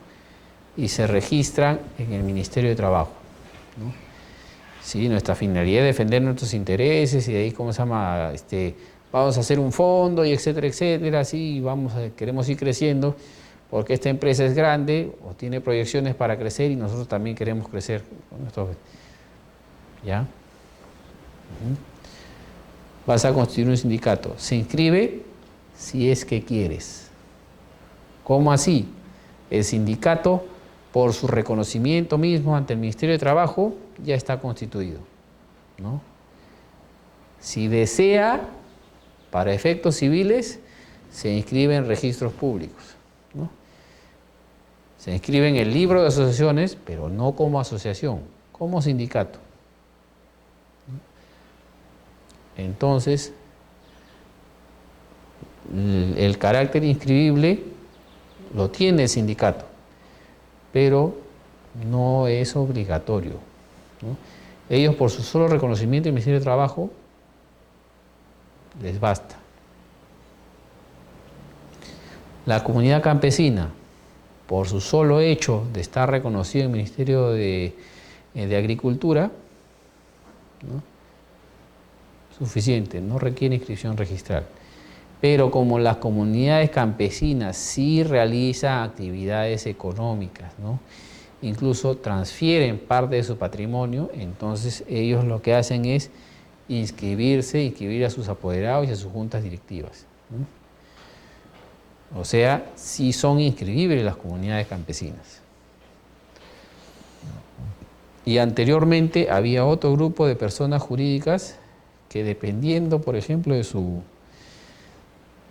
y se registran en el Ministerio de Trabajo, ¿no? Sí, nuestra finalidad es defender nuestros intereses, y de ahí, ¿cómo se llama?, vamos a hacer un fondo y etcétera, así queremos ir creciendo, porque esta empresa es grande o tiene proyecciones para crecer y nosotros también queremos crecer con nuestro, ¿ya? Vas a constituir un sindicato. Se inscribe si es que quieres. ¿Cómo así? El sindicato, por su reconocimiento mismo ante el Ministerio de Trabajo, ya está constituido, ¿no? Si desea, para efectos civiles, se inscribe en registros públicos, ¿no? Se inscribe en el libro de asociaciones, pero no como asociación, como sindicato. Entonces, el carácter inscribible lo tiene el sindicato, pero no es obligatorio, ¿no? Ellos, por su solo reconocimiento del Ministerio de Trabajo, les basta. La comunidad campesina, por su solo hecho de estar reconocido en el Ministerio de Agricultura, ¿no?, suficiente, no requiere inscripción registral. Pero como las comunidades campesinas sí realizan actividades económicas, ¿no?, incluso transfieren parte de su patrimonio, entonces ellos lo que hacen es inscribir a sus apoderados y a sus juntas directivas, ¿no? O sea, sí son inscribibles las comunidades campesinas. Y anteriormente había otro grupo de personas jurídicas que, dependiendo, por ejemplo,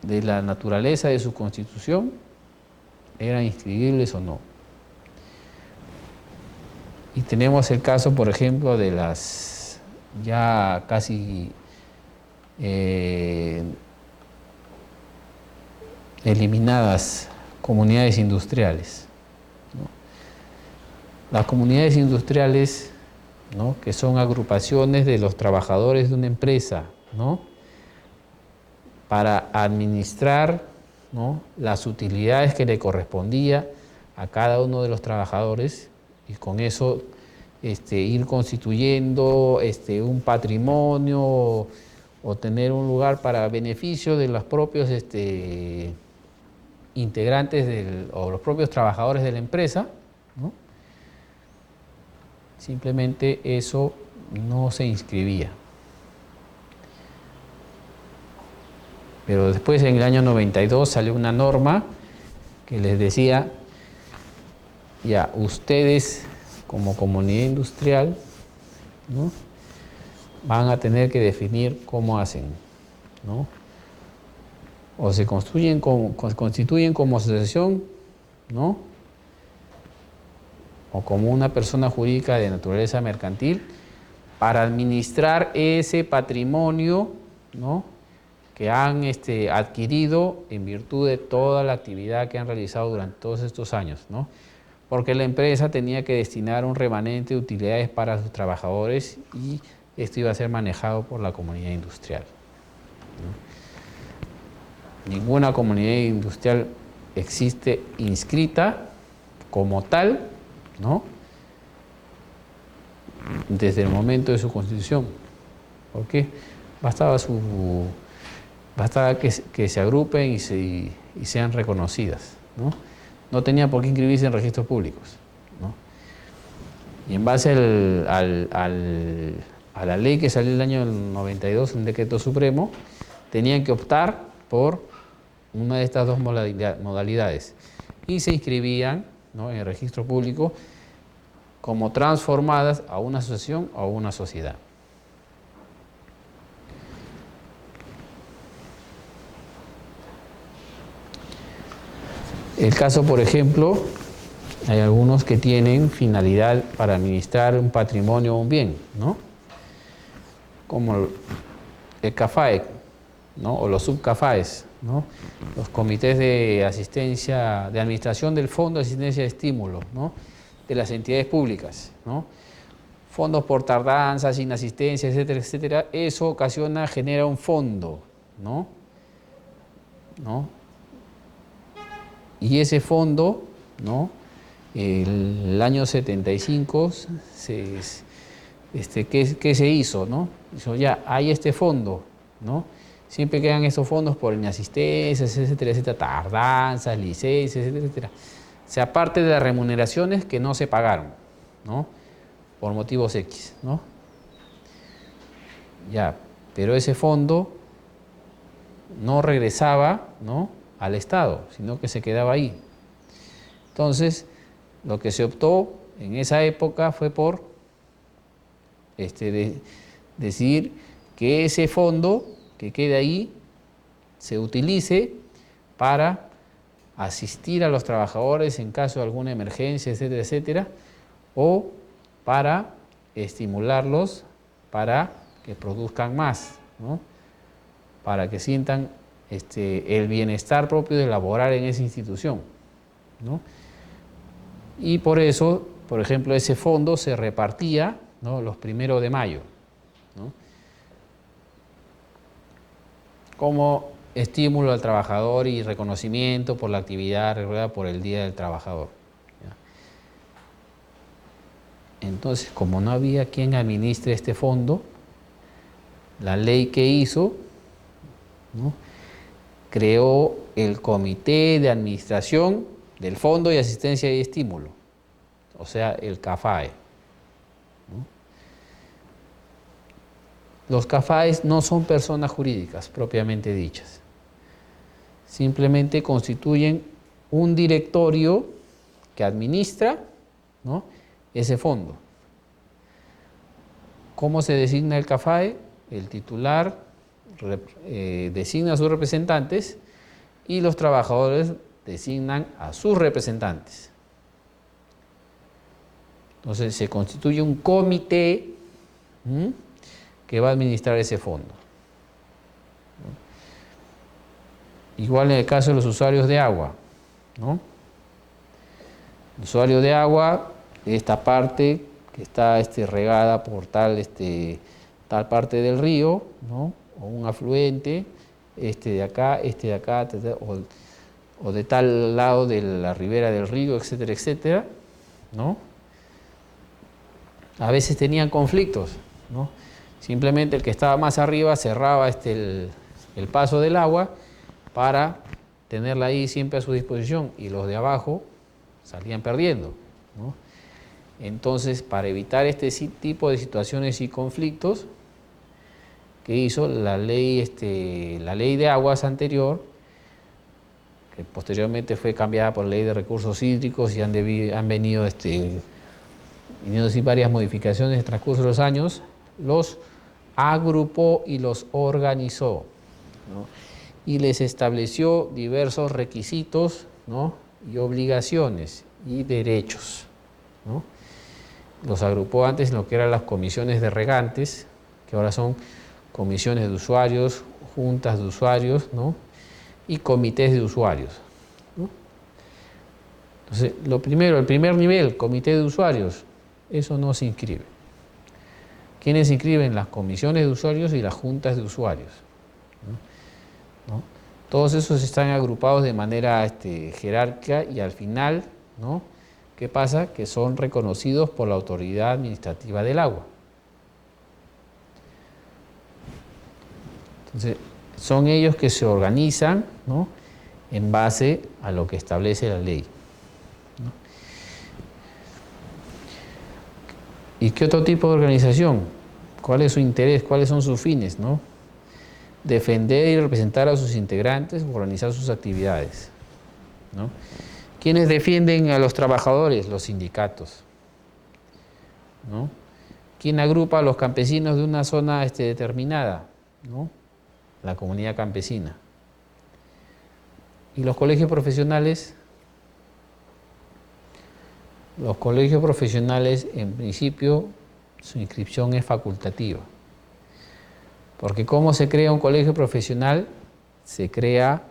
de la naturaleza de su constitución, eran inscribibles o no. Y tenemos el caso, por ejemplo, de las ya casi eliminadas comunidades industriales, ¿no? Las comunidades industriales, ¿no?, que son agrupaciones de los trabajadores de una empresa, ¿no?, para administrar, ¿no?, las utilidades que le correspondía a cada uno de los trabajadores, y con eso ir constituyendo un patrimonio o tener un lugar para beneficio de los propios integrantes o los propios trabajadores de la empresa, ¿no? Simplemente eso no se inscribía. Pero después, en el año 92, salió una norma que les decía: ya, ustedes como comunidad industrial, ¿no?, van a tener que definir cómo hacen, ¿no? O se constituyen como asociación, ¿no?, o como una persona jurídica de naturaleza mercantil, para administrar ese patrimonio, ¿no?, que han adquirido en virtud de toda la actividad que han realizado durante todos estos años, ¿no? Porque la empresa tenía que destinar un remanente de utilidades para sus trabajadores, y esto iba a ser manejado por la comunidad industrial, ¿no? Ninguna comunidad industrial existe inscrita como tal, ¿no?, desde el momento de su constitución. ¿Por qué? Bastaba que se agrupen y sean reconocidas, ¿no? No tenía por qué inscribirse en registros públicos, ¿no? Y en base a la ley que salió el año 92, un decreto supremo, tenían que optar por una de estas dos modalidades, y se inscribían, ¿no?, en el registro público como transformadas a una asociación o a una sociedad. El caso, por ejemplo, hay algunos que tienen finalidad para administrar un patrimonio o un bien, ¿no?, como el CAFAE, ¿no?, o los subCAFAES, ¿no?, los comités de asistencia, de administración del Fondo de Asistencia de Estímulo, ¿no?, de las entidades públicas, ¿no?, fondos por tardanzas, inasistencia, etcétera, etcétera. Eso genera un fondo, ¿no? Y ese fondo, ¿no?, el año 75, ¿qué se hizo, no? Dijo: ya, hay este fondo, ¿no? Siempre quedan esos fondos por inasistencias, etcétera, etcétera, tardanzas, licencias, etcétera, etcétera. O sea, aparte de las remuneraciones que no se pagaron, ¿no?, por motivos X, ¿no? Ya, pero ese fondo no regresaba, ¿no?, al Estado, sino que se quedaba ahí. Entonces, lo que se optó en esa época fue por decidir que ese fondo que quede ahí se utilice para asistir a los trabajadores en caso de alguna emergencia, etcétera, etcétera, o para estimularlos para que produzcan más, ¿no?, para que sientan el bienestar propio de laborar en esa institución, ¿no? Y por eso, por ejemplo, ese fondo se repartía, ¿no?, los 1 de mayo, ¿no?, como estímulo al trabajador y reconocimiento por la actividad regulada por el Día del Trabajador, ¿ya? Entonces, como no había quien administre este fondo, la ley que hizo, ¿no?, creó el Comité de Administración del Fondo de Asistencia y Estímulo, o sea, el CAFAE, ¿no? los CAFAES no son personas jurídicas propiamente dichas. Simplemente constituyen un directorio que administra, ¿no?, ese fondo. ¿Cómo se designa el CAFAE? El titular designa a sus representantes y los trabajadores designan a sus representantes. Entonces se constituye un comité que va a administrar ese fondo. Igual en el caso de los usuarios de agua, ¿no? El usuario de agua, esta parte que está regada por tal parte del río, ¿no?, o un afluente, de acá, o de tal lado de la ribera del río, etcétera, etcétera, ¿no? A veces tenían conflictos, ¿no? Simplemente el que estaba más arriba cerraba el paso del agua para tenerla ahí siempre a su disposición, y los de abajo salían perdiendo, ¿no? Entonces, para evitar este tipo de situaciones y conflictos, ¿qué hizo? La ley de aguas anterior, que posteriormente fue cambiada por la ley de recursos hídricos, y han venido viniendo así varias modificaciones en el transcurso de los años, los agrupó y los organizó, ¿no?, y les estableció diversos requisitos, ¿no?, y obligaciones y derechos, ¿no? Los agrupó antes en lo que eran las comisiones de regantes, que ahora son comisiones de usuarios, juntas de usuarios, ¿no?, y comités de usuarios, ¿no? Entonces, el primer nivel, comité de usuarios, eso no se inscribe. ¿Quiénes se inscriben? Las comisiones de usuarios y las juntas de usuarios, ¿no? Todos esos están agrupados de manera jerárquica, y al final, ¿no?, ¿qué pasa? Que son reconocidos por la autoridad administrativa del agua. Entonces, son ellos que se organizan, ¿no?, en base a lo que establece la ley, ¿no? ¿Y qué otro tipo de organización? ¿Cuál es su interés? ¿Cuáles son sus fines, no? Defender y representar a sus integrantes, organizar sus actividades, ¿no? ¿Quiénes defienden a los trabajadores? Los sindicatos, ¿no? ¿Quién agrupa a los campesinos de una zona determinada? ¿No? La comunidad campesina. ¿Y los colegios profesionales? Los colegios profesionales, en principio, su inscripción es facultativa. Porque ¿cómo se crea un colegio profesional? Se crea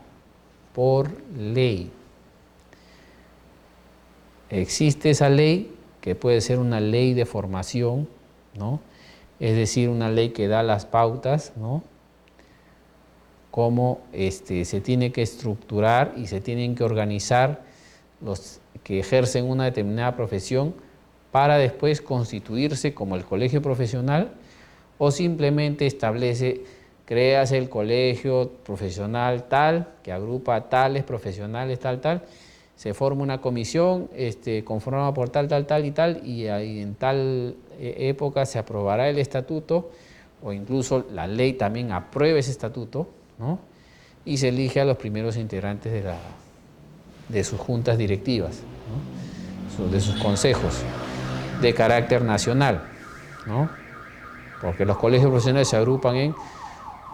por ley. Existe esa ley, que puede ser una ley de formación, ¿no? Es decir, una ley que da las pautas, ¿no?, cómo se tiene que estructurar y se tienen que organizar los que ejercen una determinada profesión para después constituirse como el colegio profesional, o simplemente creas el colegio profesional tal, que agrupa a tales profesionales tal, se forma una comisión conformada por tal y tal, y ahí en tal época se aprobará el estatuto, o incluso la ley también aprueba ese estatuto, ¿no?, y se elige a los primeros integrantes de sus juntas directivas, ¿no?, de sus consejos de carácter nacional, ¿no?, porque los colegios profesionales se agrupan en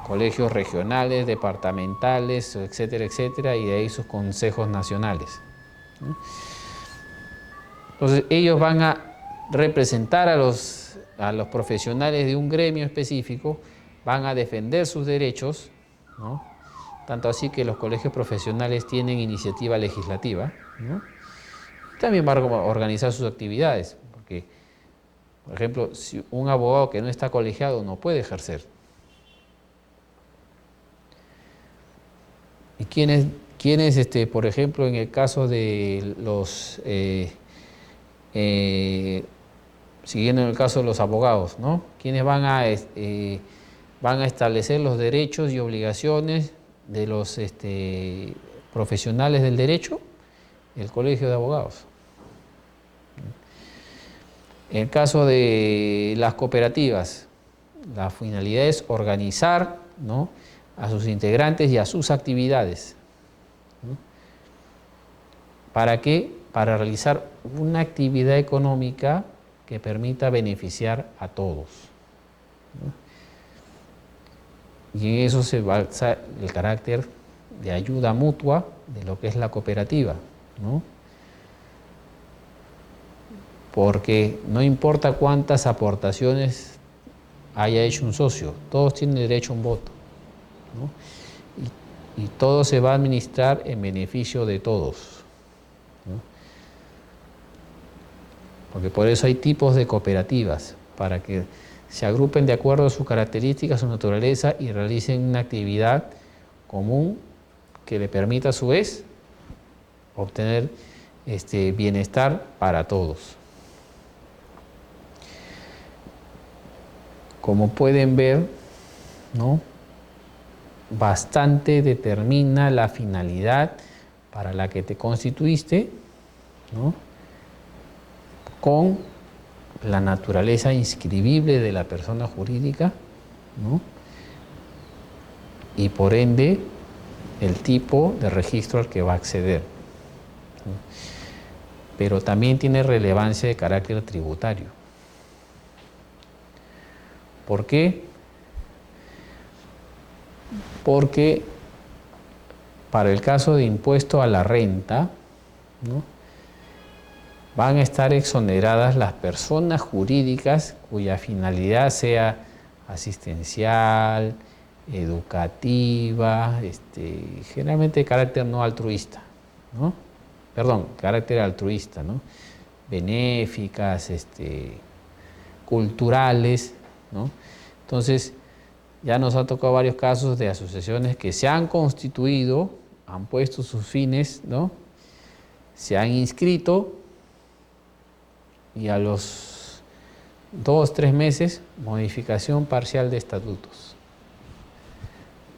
colegios regionales, departamentales, etcétera, etcétera, y de ahí sus consejos nacionales, ¿no? Entonces, ellos van a representar a los profesionales de un gremio específico, van a defender sus derechos, ¿no?, tanto así que los colegios profesionales tienen iniciativa legislativa, ¿no? También van a organizar sus actividades, porque, por ejemplo, si un abogado que no está colegiado no puede ejercer. ¿Y quiénes, por ejemplo, en el caso de los, siguiendo en el caso de los abogados, ¿no?, quiénes van a establecer los derechos y obligaciones de los profesionales del derecho? El Colegio de Abogados. En el caso de las cooperativas, La finalidad es organizar, ¿no?, a sus integrantes y a sus actividades. ¿No? ¿Para qué? Para realizar una actividad económica que permita beneficiar a todos. ¿No? Y en eso se basa el carácter de ayuda mutua de lo que es la cooperativa, ¿no? Porque no importa cuántas aportaciones haya hecho un socio, todos tienen derecho a un voto, ¿no? Y todo se va a administrar en beneficio de todos, ¿no? Porque por eso hay tipos de cooperativas, para que se agrupen de acuerdo a sus características, su naturaleza y realicen una actividad común que le permita a su vez obtener bienestar para todos. Como pueden ver, ¿no?, bastante determina la finalidad para la que te constituiste, ¿no?, con la naturaleza inscribible de la persona jurídica, ¿no?, y por ende el tipo de registro al que va a acceder, ¿no? Pero también tiene relevancia de carácter tributario. ¿Por qué? Porque para el caso de impuesto a la renta, ¿no?, van a estar exoneradas las personas jurídicas cuya finalidad sea asistencial, educativa, generalmente de carácter no altruista, ¿no? Perdón, carácter altruista, ¿no?, benéficas, culturales, ¿no? Entonces, ya nos ha tocado varios casos de asociaciones que se han constituido, han puesto sus fines, ¿no?, se han inscrito y a los 2 o 3 meses, modificación parcial de estatutos.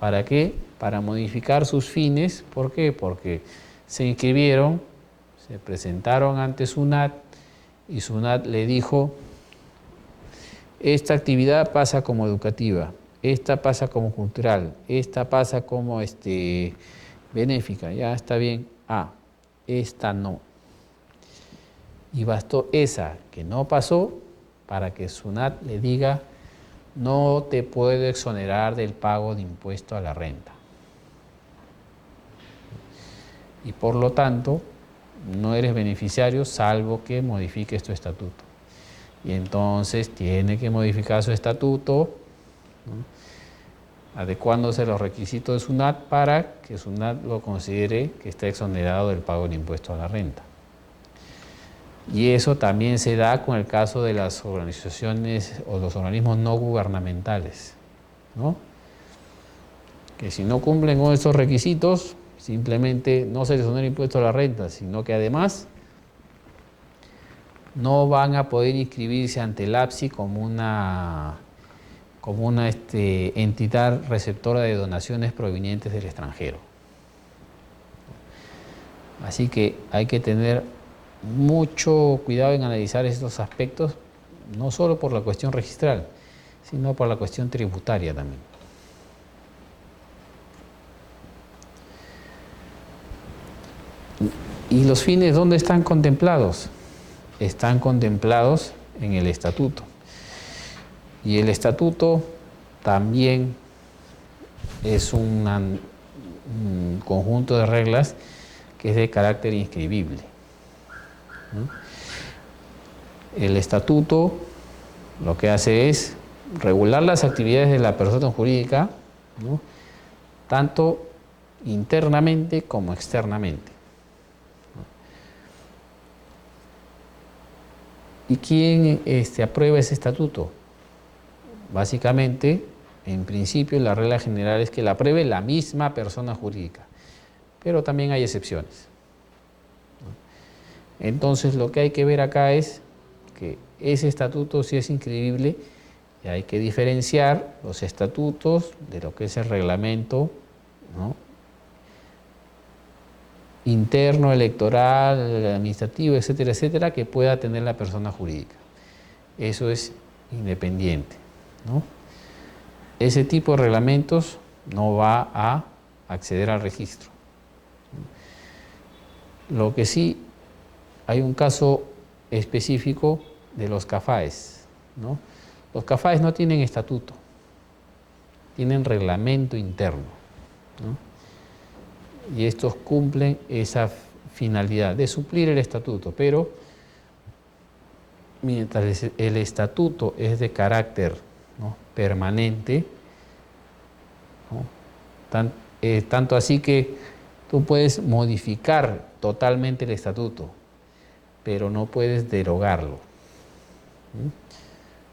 ¿Para qué? Para modificar sus fines. ¿Por qué? Porque se inscribieron, se presentaron ante SUNAT y SUNAT le dijo: esta actividad pasa como educativa, esta pasa como cultural, esta pasa como benéfica, ya está bien. Esta no. Y bastó esa que no pasó para que SUNAT le diga: no te puedo exonerar del pago de impuesto a la renta. Y por lo tanto, no eres beneficiario salvo que modifiques tu estatuto. Y entonces tiene que modificar su estatuto, ¿no?, adecuándose a los requisitos de SUNAT para que SUNAT lo considere que está exonerado del pago del impuesto a la renta. Y eso también se da con el caso de las organizaciones o los organismos no gubernamentales, ¿no?, que si no cumplen con estos requisitos, simplemente no se les exonera el impuesto a la renta, sino que además no van a poder inscribirse ante el APSI como una entidad receptora de donaciones provenientes del extranjero. Así que hay que tener mucho cuidado en analizar estos aspectos, no solo por la cuestión registral, sino por la cuestión tributaria también. ¿Y los fines dónde están contemplados? Están contemplados en el estatuto. Y el estatuto también es un conjunto de reglas que es de carácter inscribible, ¿no? El estatuto lo que hace es regular las actividades de la persona jurídica, ¿no?, tanto internamente como externamente. ¿Y quién aprueba ese estatuto? Básicamente, en principio, la regla general es que la apruebe la misma persona jurídica, pero también hay excepciones. Entonces, lo que hay que ver acá es que ese estatuto sí es inscribible y hay que diferenciar los estatutos de lo que es el reglamento, ¿no?, interno, electoral, administrativo, etcétera, etcétera, que pueda tener la persona jurídica. Eso es independiente, ¿no? ese tipo de reglamentos no va a acceder al registro. Lo que sí, hay un caso específico de los CAFAES, ¿no? Los CAFAES no tienen estatuto, tienen reglamento interno, ¿no? Y estos cumplen esa finalidad de suplir el estatuto, pero mientras el estatuto es de carácter, ¿no?, permanente, ¿no? Tanto así que tú puedes modificar totalmente el estatuto, pero no puedes derogarlo,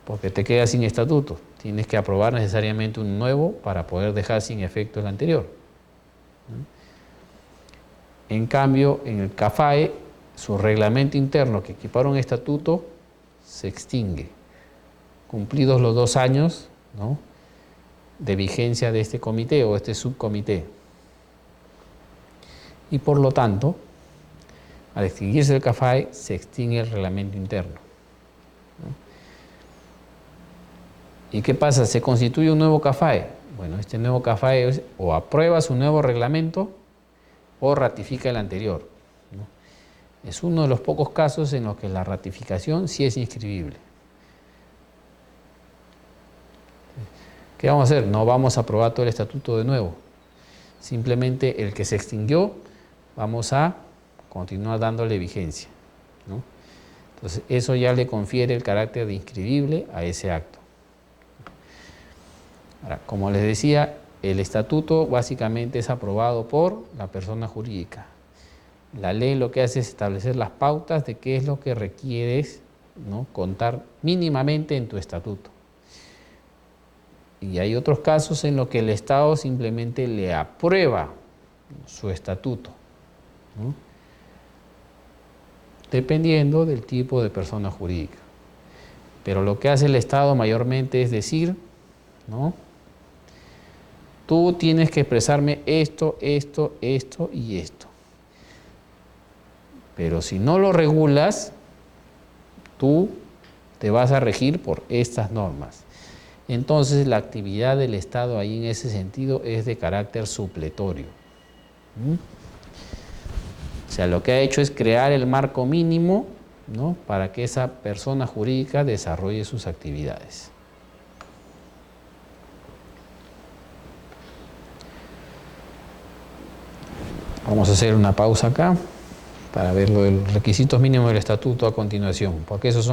porque te quedas sin estatuto. Tienes que aprobar necesariamente un nuevo para poder dejar sin efecto el anterior. En cambio, en el CAFAE, su reglamento interno que equipara un estatuto se extingue, cumplidos los 2 años, ¿no?, de vigencia de este comité o este subcomité. Y por lo tanto, al extinguirse el CAFAE, se extingue el reglamento interno, ¿no? ¿Y qué pasa? Se constituye un nuevo CAFAE. Bueno, este nuevo CAFAE o aprueba su nuevo reglamento o ratifica el anterior, ¿no? Es uno de los pocos casos en los que la ratificación sí es inscribible. ¿Qué vamos a hacer? No vamos a aprobar todo el estatuto de nuevo. Simplemente el que se extinguió, vamos a continuar dándole vigencia, ¿no? Entonces, eso ya le confiere el carácter de inscribible a ese acto. Ahora, como les decía, el estatuto básicamente es aprobado por la persona jurídica. La ley lo que hace es establecer las pautas de qué es lo que requieres, ¿no?, contar mínimamente en tu estatuto. Y hay otros casos en los que el Estado simplemente le aprueba su estatuto, ¿no?, dependiendo del tipo de persona jurídica. Pero lo que hace el Estado mayormente es decir, ¿no?, tú tienes que expresarme esto, esto, esto y esto. Pero si no lo regulas, tú te vas a regir por estas normas. Entonces, la actividad del Estado ahí en ese sentido es de carácter supletorio. O sea, lo que ha hecho es crear el marco mínimo, ¿no?, para que esa persona jurídica desarrolle sus actividades. Vamos a hacer una pausa acá para ver los requisitos mínimos del estatuto a continuación, porque esos son